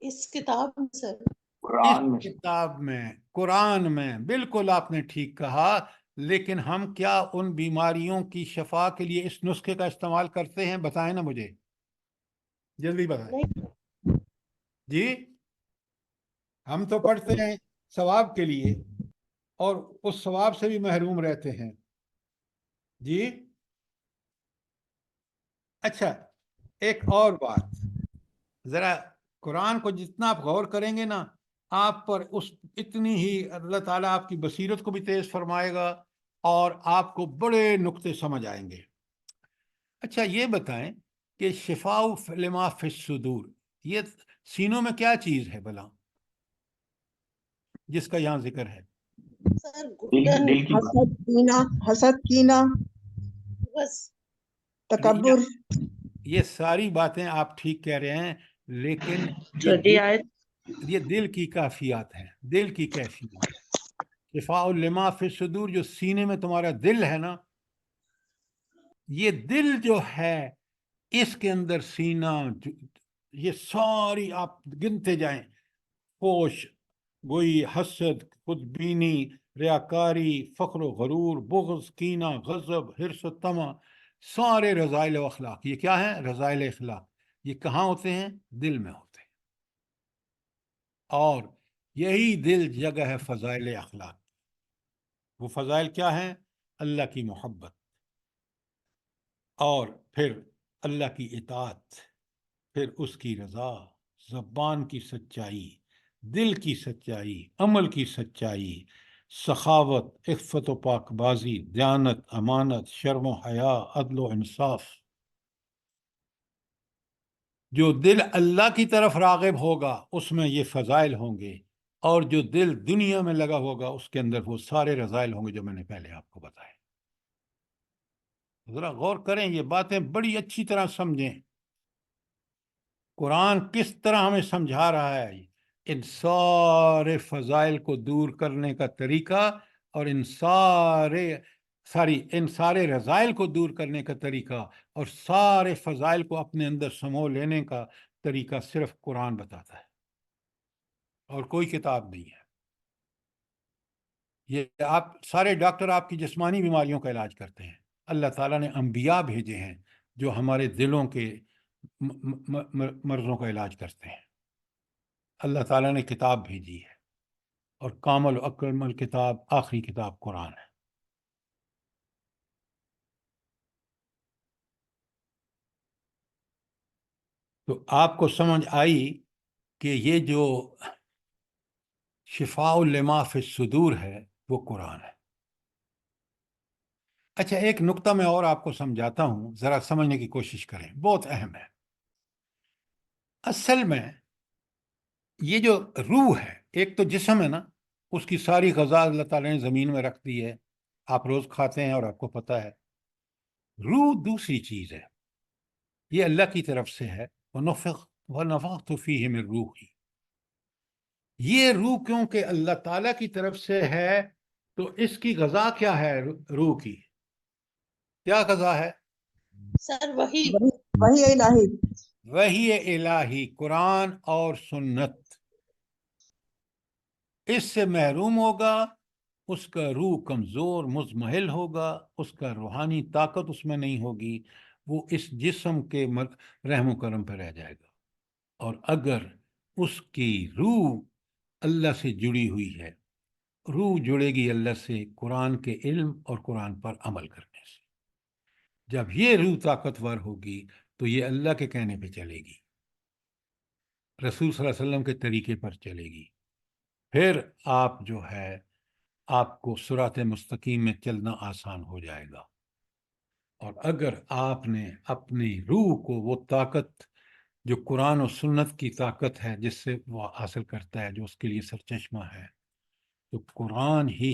اس کتاب میں سر، اس کتاب میں، قرآن میں. بالکل آپ نے ٹھیک کہا. لیکن ہم کیا ان بیماریوں کی شفا کے لیے اس نسخے کا استعمال کرتے ہیں؟ بتائیں نا مجھے، جلدی بتائیں. جی ہم تو پڑھتے ہیں ثواب کے لیے اور اس ثواب سے بھی محروم رہتے ہیں. جی اچھا، ایک اور بات، ذرا قرآن کو جتنا آپ غور کریں گے نا، آپ پر اتنی ہی اللہ تعالیٰ آپ کی بصیرت کو بھی تیز فرمائے گا اور آپ کو بڑے نقطے سمجھ آئیں گے۔ اچھا یہ بتائیں کہ شفاء لما فی الصدور، یہ سینوں میں کیا چیز ہے بلا جس کا یہاں ذکر ہے؟ سر دل کی حسد کینہ، حسد کینہ، بس تکبر۔ یہ ساری باتیں آپ ٹھیک کہہ رہے ہیں، لیکن چھوٹی آیت یہ دل کی کیفیات ہیں، دل کی کیفیات ہے۔ شفاء لما فی الصدور، جو سینے میں تمہارا دل ہے نا، یہ دل جو ہے اس کے اندر سینہ، یہ ساری آپ گنتے جائیں، فوش گوئی، حسد، خود بینی، ریاکاری، فخر و غرور، بغض، کینہ، غضب، حرص و طمع، سارے رذائل و اخلاق، یہ کیا ہیں؟ رذائل اخلاق۔ یہ کہاں ہوتے ہیں؟ دل میں ہوتے ہیں، اور یہی دل جگہ ہے فضائل اخلاق۔ وہ فضائل کیا ہیں؟ اللہ کی محبت، اور پھر اللہ کی اطاعت، پھر اس کی رضا، زبان کی سچائی، دل کی سچائی، عمل کی سچائی، سخاوت، عفت و پاک بازی، دیانت، امانت، شرم و حیا، عدل و انصاف۔ جو دل اللہ کی طرف راغب ہوگا اس میں یہ فضائل ہوں گے، اور جو دل دنیا میں لگا ہوگا اس کے اندر وہ سارے رذائل ہوں گے جو میں نے پہلے آپ کو بتائے۔ ذرا غور کریں، یہ باتیں بڑی اچھی طرح سمجھیں۔ قرآن کس طرح ہمیں سمجھا رہا ہے ان سارے فضائل کو دور کرنے کا طریقہ، اور ان سارے رذائل کو دور کرنے کا طریقہ، اور سارے فضائل کو اپنے اندر سمو لینے کا طریقہ صرف قرآن بتاتا ہے، اور کوئی کتاب نہیں ہے۔ یہ آپ سارے ڈاکٹر آپ کی جسمانی بیماریوں کا علاج کرتے ہیں، اللہ تعالیٰ نے انبیاء بھیجے ہیں جو ہمارے دلوں کے مرضوں کا علاج کرتے ہیں۔ اللہ تعالیٰ نے کتاب بھیجی ہے، اور کامل و اکمل کتاب، آخری کتاب قرآن ہے۔ تو آپ کو سمجھ آئی کہ یہ جو شفاء لما فی الصدور ہے وہ قرآن ہے۔ اچھا ایک نقطہ میں اور آپ کو سمجھاتا ہوں، ذرا سمجھنے کی کوشش کریں، بہت اہم ہے۔ اصل میں یہ جو روح ہے، ایک تو جسم ہے نا، اس کی ساری غذا اللہ تعالیٰ نے زمین میں رکھ دی ہے، آپ روز کھاتے ہیں اور آپ کو پتہ ہے۔ روح دوسری چیز ہے، یہ اللہ کی طرف سے ہے، وَنَفَخْتُ فِيهِ مِن رُوحِي۔ یہ روح کیونکہ اللہ تعالیٰ کی طرف سے ہے تو اس کی غذا کیا ہے؟ روح کی کیا غذا ہے؟ سر وہی الہی، وحی الہی، قرآن اور سنت۔ اس سے محروم ہوگا، اس کا روح کمزور مضمحل ہوگا، اس کا روحانی طاقت اس میں نہیں ہوگی، وہ اس جسم کے رحم و کرم پہ رہ جائے گا۔ اور اگر اس کی روح اللہ سے جڑی ہوئی ہے، روح جڑے گی اللہ سے قرآن کے علم اور قرآن پر عمل کرنے سے۔ جب یہ روح طاقتور ہوگی تو یہ اللہ کے کہنے پہ چلے گی، رسول صلی اللہ علیہ وسلم کے طریقے پر چلے گی، پھر آپ جو ہے آپ کو صراط مستقیم میں چلنا آسان ہو جائے گا۔ اور اگر آپ نے اپنی روح کو وہ طاقت جو قرآن و سنت کی طاقت ہے جس سے وہ حاصل کرتا ہے، جو اس کے لیے سرچشمہ ہے، تو قرآن ہی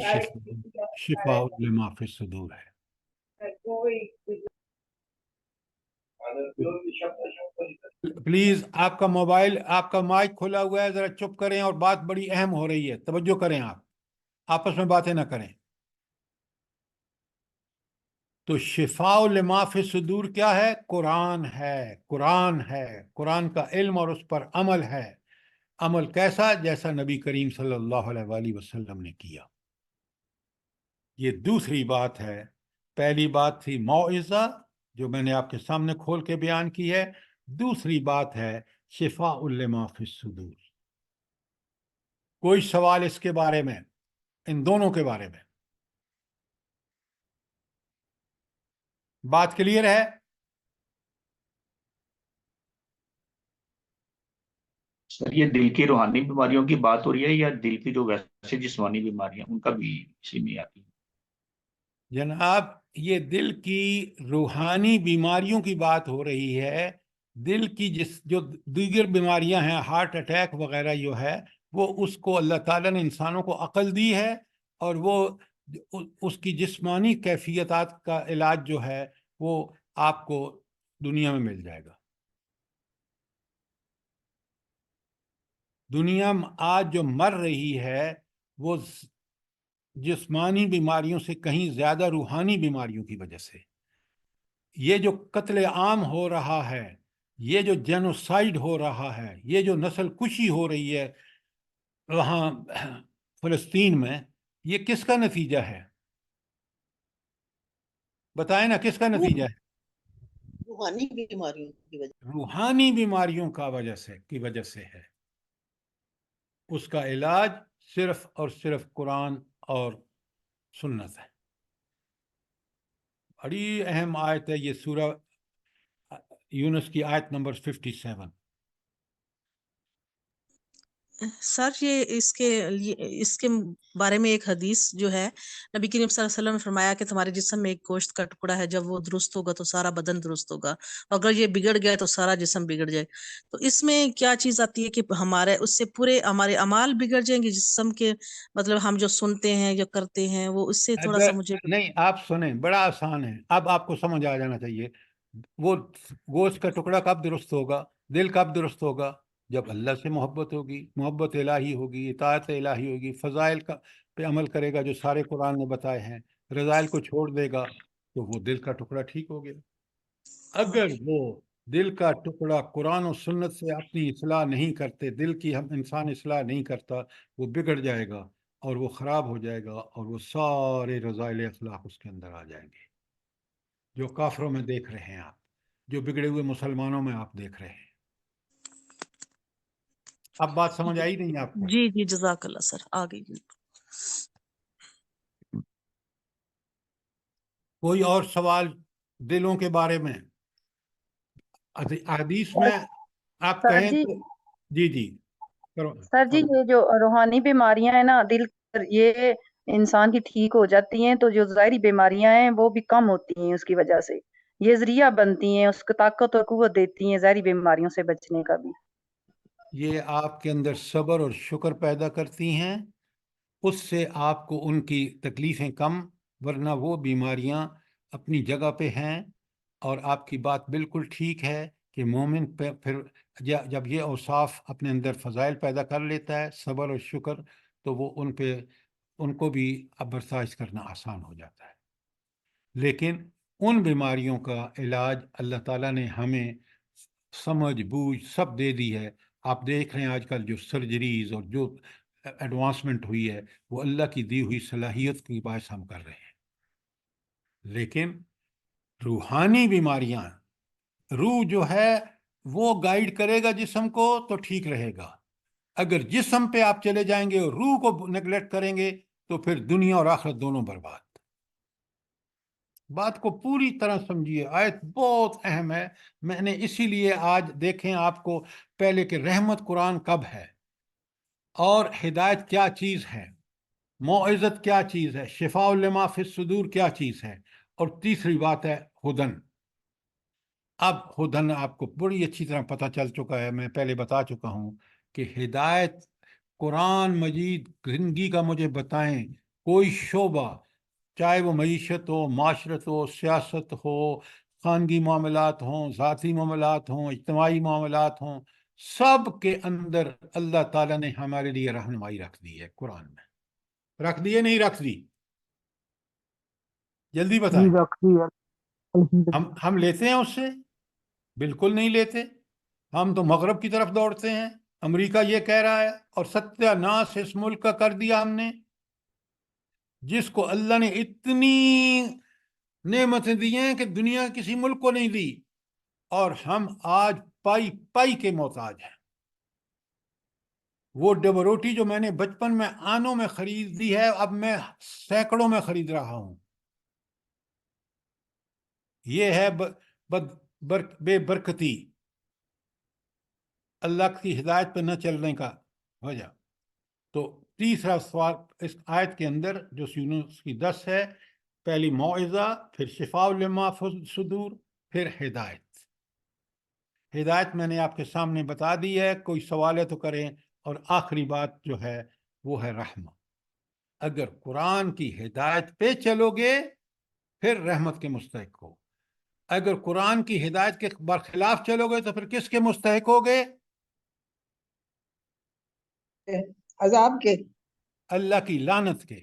شفاء لما فی الصدور ہے۔ پلیز آپ کا موبائل، آپ کا مائک کھلا ہوا ہے، ذرا چپ کریں، اور بات بڑی اہم ہو رہی ہے، توجہ کریں، آپ آپس میں باتیں نہ کریں۔ تو شفاء لما فی الصدور کیا ہے؟ قرآن ہے، قرآن ہے، قرآن کا علم اور اس پر عمل ہے۔ عمل کیسا؟ جیسا نبی کریم صلی اللہ علیہ وآلہ وسلم نے کیا۔ یہ دوسری بات ہے۔ پہلی بات تھی موعظہ جو میں نے آپ کے سامنے کھول کے بیان کی ہے، دوسری بات ہے شفاء لما فی الصدور۔ کوئی سوال اس کے بارے میں، ان دونوں کے بارے میں؟ بات کلیئر ہے؟ سر یہ دل کی روحانی بیماریوں کی بات ہو رہی ہے یا دل کی جو ویسے جسمانی بیماریاں ان کا بھی اسی میں آتی ہے؟ جناب یہ دل کی روحانی بیماریوں کی بات ہو رہی ہے. دل کی جو دیگر بیماریاں ہیں، ہارٹ اٹیک وغیرہ جو ہے، وہ اس کو اللہ تعالیٰ نے انسانوں کو عقل دی ہے، اور وہ اس کی جسمانی کیفیتات کا علاج جو ہے وہ آپ کو دنیا میں مل جائے گا. دنیا آج جو مر رہی ہے وہ جسمانی بیماریوں سے کہیں زیادہ روحانی بیماریوں کی وجہ سے. یہ جو قتل عام ہو رہا ہے، یہ جو جینوسائیڈ ہو رہا ہے، یہ جو نسل کشی ہو رہی ہے وہاں فلسطین میں، یہ کس کا نتیجہ ہے؟ بتائیں نا، کس کا نتیجہ ہے؟ روحانی بیماریوں کی وجہ. روحانی بیماریوں کی وجہ سے ہے. اس کا علاج صرف اور صرف قرآن اور سنت ہے. بڑی اہم آیت ہے یہ، سورہ یونس کی آیت نمبر 57. سر یہ اس کے بارے میں ایک حدیث جو ہے، نبی کریم صلی اللہ علیہ وسلم نے فرمایا کہ تمہارے جسم میں ایک گوشت کا ٹکڑا ہے، جب وہ درست ہوگا تو سارا بدن درست ہوگا، اگر یہ بگڑ گیا تو سارا جسم بگڑ جائے. تو اس میں کیا چیز آتی ہے کہ ہمارے اس سے پورے ہمارے اعمال بگڑ جائیں گے جسم کے، مطلب ہم جو سنتے ہیں جو کرتے ہیں وہ اس سے تھوڑا سا مجھے. نہیں، آپ سنیں، بڑا آسان ہے، اب آپ کو سمجھ آ جانا چاہیے. وہ گوشت کا ٹکڑا کب درست ہوگا، دل کب درست ہوگا؟ جب اللہ سے محبت ہوگی، محبت الہی ہوگی، اطاعت الہی ہوگی، فضائل کا پہ عمل کرے گا جو سارے قرآن نے بتائے ہیں، رذائل کو چھوڑ دے گا، تو وہ دل کا ٹکڑا ٹھیک ہو گیا. اگر وہ دل کا ٹکڑا قرآن و سنت سے اپنی اصلاح نہیں کرتے، دل کی انسان اصلاح نہیں کرتا، وہ بگڑ جائے گا اور وہ خراب ہو جائے گا، اور وہ سارے رذائل اخلاق اس کے اندر آ جائیں گے جو کافروں میں دیکھ رہے ہیں آپ، جو بگڑے ہوئے مسلمانوں میں آپ دیکھ رہے ہیں. اب بات سمجھ آئی نہیں آپ کو؟ جی جزاک اللہ سر، آ گئی. کوئی اور سوال دلوں کے بارے میں؟ حدیث میں آپ سر کہیں جی، تو جی کرو. سر جی یہ جو روحانی بیماریاں ہیں نا دل یہ انسان کی ٹھیک ہو جاتی ہیں تو جو ظاہری بیماریاں ہیں وہ بھی کم ہوتی ہیں اس کی وجہ سے. یہ ذریعہ بنتی ہیں، اس کو طاقت اور قوت دیتی ہیں ظاہری بیماریوں سے بچنے کا بھی. یہ آپ کے اندر صبر اور شکر پیدا کرتی ہیں، اس سے آپ کو ان کی تکلیفیں کم، ورنہ وہ بیماریاں اپنی جگہ پہ ہیں. اور آپ کی بات بالکل ٹھیک ہے کہ مومن پھر جب یہ اوصاف اپنے اندر فضائل پیدا کر لیتا ہے، صبر اور شکر، تو وہ ان کو بھی اب برداشت کرنا آسان ہو جاتا ہے. لیکن ان بیماریوں کا علاج اللہ تعالیٰ نے ہمیں سمجھ بوجھ سب دے دی ہے. آپ دیکھ رہے ہیں آج کل جو سرجریز اور جو ایڈوانسمنٹ ہوئی ہے، وہ اللہ کی دی ہوئی صلاحیت کی باعث ہم کر رہے ہیں. لیکن روحانی بیماریاں، روح جو ہے وہ گائیڈ کرے گا جسم کو تو ٹھیک رہے گا. اگر جسم پہ آپ چلے جائیں گے اور روح کو نیگلیکٹ کریں گے تو پھر دنیا اور آخرت دونوں برباد. بات کو پوری طرح سمجھیے، آیت بہت اہم ہے. میں نے اسی لیے آج دیکھیں آپ کو پہلے کہ رحمت قرآن کب ہے، اور ہدایت کیا چیز ہے، موعظت کیا چیز ہے، شفاء لما فی الصدور کیا چیز ہے، اور تیسری بات ہے ہدن. اب ہدن آپ کو بڑی اچھی طرح پتہ چل چکا ہے، میں پہلے بتا چکا ہوں کہ ہدایت قرآن مجید زندگی کا مجھے بتائیں کوئی شعبہ، چاہے وہ معیشت ہو، معاشرت ہو، سیاست ہو، خانگی معاملات ہوں، ذاتی معاملات ہوں، اجتماعی معاملات ہوں، سب کے اندر اللہ تعالیٰ نے ہمارے لیے رہنمائی رکھ دی ہے. قرآن میں رکھ دی ہے، نہیں رکھ دی؟ جلدی بتائیں. جی رکھتی ہے الحمدللہ. ہم لیتے ہیں اس سے؟ بالکل نہیں لیتے. ہم تو مغرب کی طرف دوڑتے ہیں. امریکہ یہ کہہ رہا ہے، اور ستیہ ناش اس ملک کا کر دیا ہم نے، جس کو اللہ نے اتنی نعمتیں دی ہیں کہ دنیا کسی ملک کو نہیں دی، اور ہم آج پائی پائی کے محتاج ہیں. وہ ڈبل روٹی جو میں نے بچپن میں آنوں میں خرید دی ہے، اب میں سینکڑوں میں خرید رہا ہوں. یہ ہے بے برکتی، اللہ کی ہدایت پہ نہ چلنے کا وجہ. تو تیسرا سوال اس آیت کے اندر جو یونس کی 10 ہے، پہلی موعظہ، پھر شفاء لما فی الصدور، پھر ہدایت۔ ہدایت میں نے آپ کے سامنے بتا دی ہے، کوئی سوال ہے تو کریں۔ اور آخری بات جو ہے وہ ہے رحمت۔ اگر قرآن کی ہدایت پہ چلو گے پھر رحمت کے مستحق ہو، اگر قرآن کی ہدایت کے برخلاف چلو گے تو پھر کس کے مستحق ہوگے؟ عذاب کے۔ اللہ کی لعنت کے،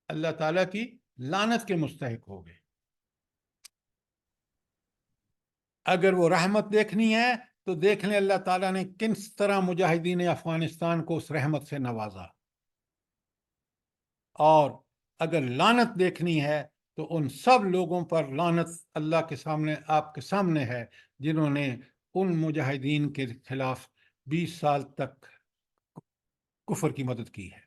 اللہ تعالیٰ کی لعنت کے مستحق ہوگے۔ اگر وہ رحمت دیکھنی ہے تو دیکھ لیں اللہ تعالیٰ نے کس طرح مجاہدین افغانستان کو اس رحمت سے نوازا، اور اگر لعنت دیکھنی ہے تو ان سب لوگوں پر لعنت اللہ کے سامنے، آپ کے سامنے ہے، جنہوں نے ان مجاہدین کے خلاف 20 سال تک کفر کی مدد کی ہے۔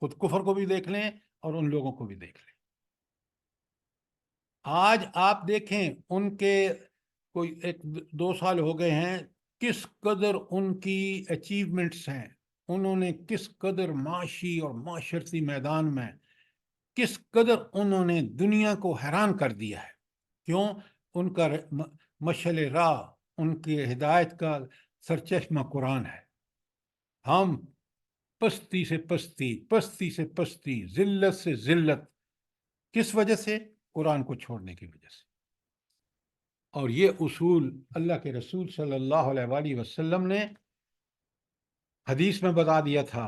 خود کفر کو بھی دیکھ لیں اور ان لوگوں کو بھی دیکھ لیں۔ آج آپ دیکھیں ان کے کوئی 1-2 سال ہو گئے ہیں، کس قدر ان کی اچیومنٹس ہیں، انہوں نے کس قدر معاشی اور معاشرتی میدان میں کس قدر انہوں نے دنیا کو حیران کر دیا ہے۔ کیوں؟ ان کا مشعل راہ، ان کی ہدایت کا سرچشمہ قرآن ہے۔ ہم پستی سے پستی، پستی سے پستی، ذلت سے ذلت، کس وجہ سے؟ قرآن کو چھوڑنے کی وجہ سے۔ اور یہ اصول اللہ کے رسول صلی اللہ علیہ وآلہ وسلم نے حدیث میں بتا دیا تھا،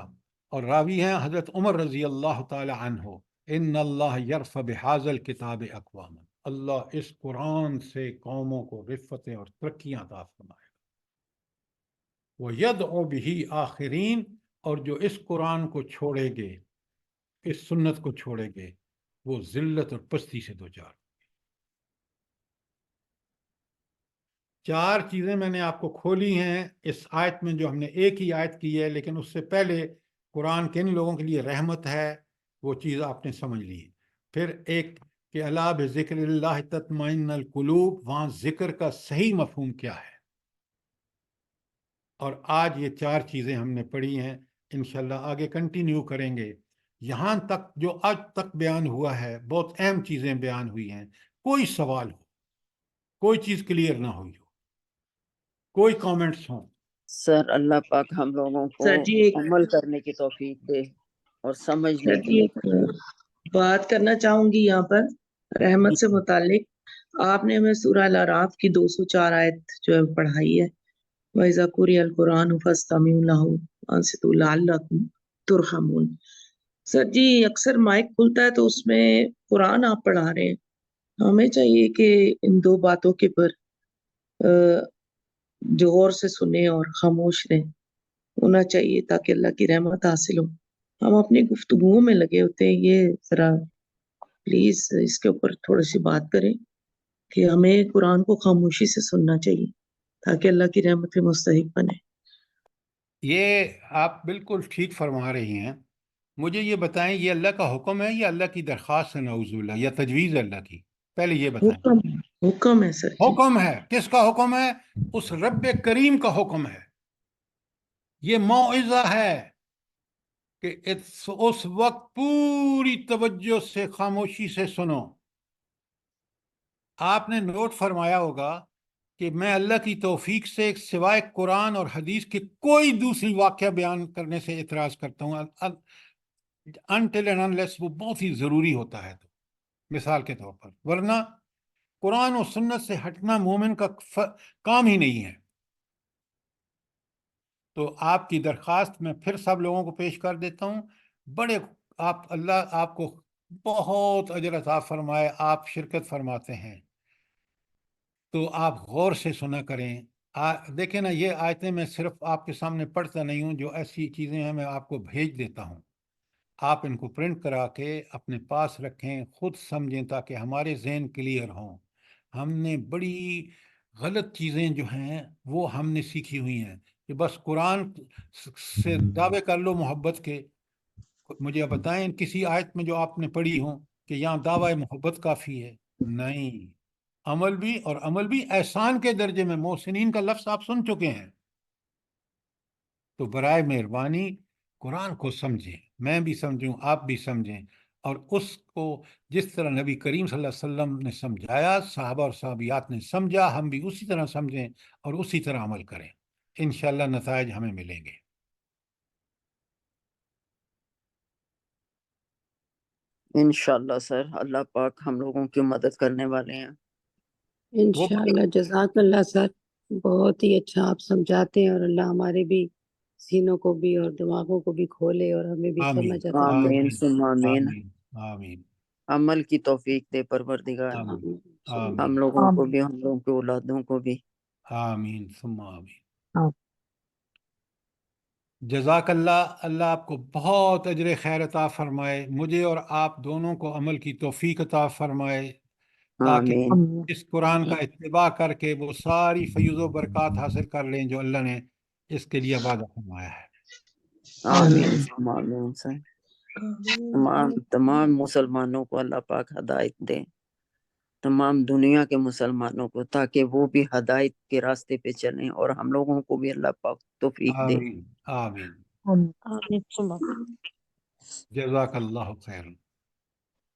اور راوی ہیں حضرت عمر رضی اللہ تعالی عنہ، ان اللہ یرفع بہذا الکتاب اقواما، اللہ اس قرآن سے قوموں کو رفتیں اور ترقیاں عطا فرمائے گا، وَيَدْعُ بِهِ آخرین، اور جو اس قرآن کو چھوڑیں گے، اس سنت کو چھوڑیں گے، وہ ذلت اور پستی سے دوچار۔ 4 چیزیں میں نے آپ کو کھولی ہیں اس آیت میں، جو ہم نے ایک ہی آیت کی ہے، لیکن اس سے پہلے قرآن کن لوگوں کے لیے رحمت ہے وہ چیز آپ نے سمجھ لی۔ پھر ایک کہ الا بذکر اللہ تطمئن القلوب، وہاں ذکر کا صحیح مفہوم کیا ہے۔ اور آج یہ 4 چیزیں ہم نے پڑھی ہیں، انشاءاللہ آگے کنٹینیو کریں گے۔ یہاں تک جو آج تک بیان ہوا ہے، بہت اہم چیزیں بیان ہوئی ہیں۔ کوئی سوال ہو، کوئی چیز کلیئر نہ ہوئی ہو، کوئی کامنٹس ہوں؟ سر اللہ پاک ہم لوگوں کو سر جی ایک عمل کرنے کی توفیق دے اور سمجھنے سر جی کی۔ ایک بات کرنا چاہوں گی یہاں پر رحمت سے متعلق۔ آپ نے ہمیں سورہ الاعراف کی 204 آیت جو ہے پڑھائی ہے، وَإِذَا قُرِئَ الْقُرْآنُ فَاسْتَمِعُوا لَهُ وَأَنصِتُوا لَعَلَّكُمْ تُرْحَمُونَ۔ سر جی اکثر مائک کھلتا ہے تو اس میں قرآن آپ پڑھا رہے ہیں، ہمیں چاہیے کہ ان 2 باتوں کے پر جو غور سے سنیں اور خاموش رہیں، ہونا چاہیے تاکہ اللہ کی رحمت حاصل ہو۔ ہم اپنی گفتگوؤں میں لگے ہوتے ہیں، یہ ذرا پلیز اس کے اوپر تھوڑی سی بات کریں کہ ہمیں قرآن کو خاموشی سے سننا چاہیے تاکہ اللہ کی رحمت کے مستحق بنے۔ یہ آپ بالکل ٹھیک فرما رہی ہیں۔ مجھے یہ بتائیں، یہ اللہ کا حکم ہے یا اللہ کی درخواست ہے، نعوذ باللہ، یا تجویز ہے اللہ کی؟ پہلے یہ بتائیں۔ حکم ہے سر جی۔ حکم ہے، کس کا حکم ہے؟ اس رب کریم کا حکم ہے۔ یہ موعظہ ہے کہ اس وقت پوری توجہ سے خاموشی سے سنو۔ آپ نے نوٹ فرمایا ہوگا کہ میں اللہ کی توفیق سے سوائے قرآن اور حدیث کے کوئی دوسری واقعہ بیان کرنے سے اعتراض کرتا ہوں، until and unless وہ بہت ہی ضروری ہوتا ہے تو، مثال کے طور پر، ورنہ قرآن و سنت سے ہٹنا مومن کا کام ہی نہیں ہے۔ تو آپ کی درخواست میں پھر سب لوگوں کو پیش کر دیتا ہوں۔ بڑے اللہ آپ کو بہت اجر عطا فرمائے، آپ شرکت فرماتے ہیں تو آپ غور سے سنا کریں۔ دیکھیں نا، یہ آیتیں میں صرف آپ کے سامنے پڑھتا نہیں ہوں، جو ایسی چیزیں ہیں میں آپ کو بھیج دیتا ہوں، آپ ان کو پرنٹ کرا کے اپنے پاس رکھیں، خود سمجھیں تاکہ ہمارے ذہن کلیئر ہوں۔ ہم نے بڑی غلط چیزیں جو ہیں وہ ہم نے سیکھی ہوئی ہیں کہ بس قرآن سے دعوے کر لو محبت کے۔ مجھے بتائیں کسی آیت میں جو آپ نے پڑھی ہوں کہ یہاں دعوی محبت کافی ہے؟ نہیں، عمل بھی، اور عمل بھی احسان کے درجے میں۔ محسنین کا لفظ آپ سن چکے ہیں۔ تو برائے مہربانی قرآن کو سمجھیں، میں بھی سمجھوں، آپ بھی سمجھیں، اور اس کو جس طرح نبی کریم صلی اللہ علیہ وسلم نے سمجھایا، صحابہ اور صحابیات نے سمجھا، ہم بھی اسی طرح سمجھیں اور اسی طرح عمل کریں، انشاءاللہ نتائج ہمیں ملیں گے۔ انشاءاللہ سر، اللہ پاک ہم لوگوں کی مدد کرنے والے ہیں۔ انشاءاللہ، جزاک اللہ سر، بہت ہی اچھا آپ سمجھاتے ہیں، اور اللہ ہمارے بھی سینوں کو بھی اور دماغوں کو بھی کھولے اور ہمیں بھی آمین سمجھ عطا آمین فرمائے۔ ثم آمین، آمین آمین عمل کی توفیق دے پروردگار، آمین آمین۔ آمین ہم لوگوں کو آمین بھی، ہم لوگوں کے اولادوں کو بھی۔ آمین ثم آمین۔ آمین۔ جزاک اللہ، اللہ آپ کو بہت اجر خیر عطا فرمائے، مجھے اور آپ دونوں کو عمل کی توفیق عطا فرمائے، تاکہ آمین آمین۔ اس قرآن کا اتباع کر کے وہ ساری فیض و برکات حاصل کر لیں جو اللہ نے اس کے لیے وعدہ فرمایا ہے۔ آمین ثم آمین سر۔ تمام مسلمانوں کو اللہ پاک ہدایت دے، تمام دنیا کے مسلمانوں کو، تاکہ وہ بھی ہدایت کے راستے پہ چلیں، اور ہم لوگوں کو بھی اللہ پاک توفیق دے۔ آمین آمین آمین۔ آمین ثم آمین۔ جزاک اللہ خیر۔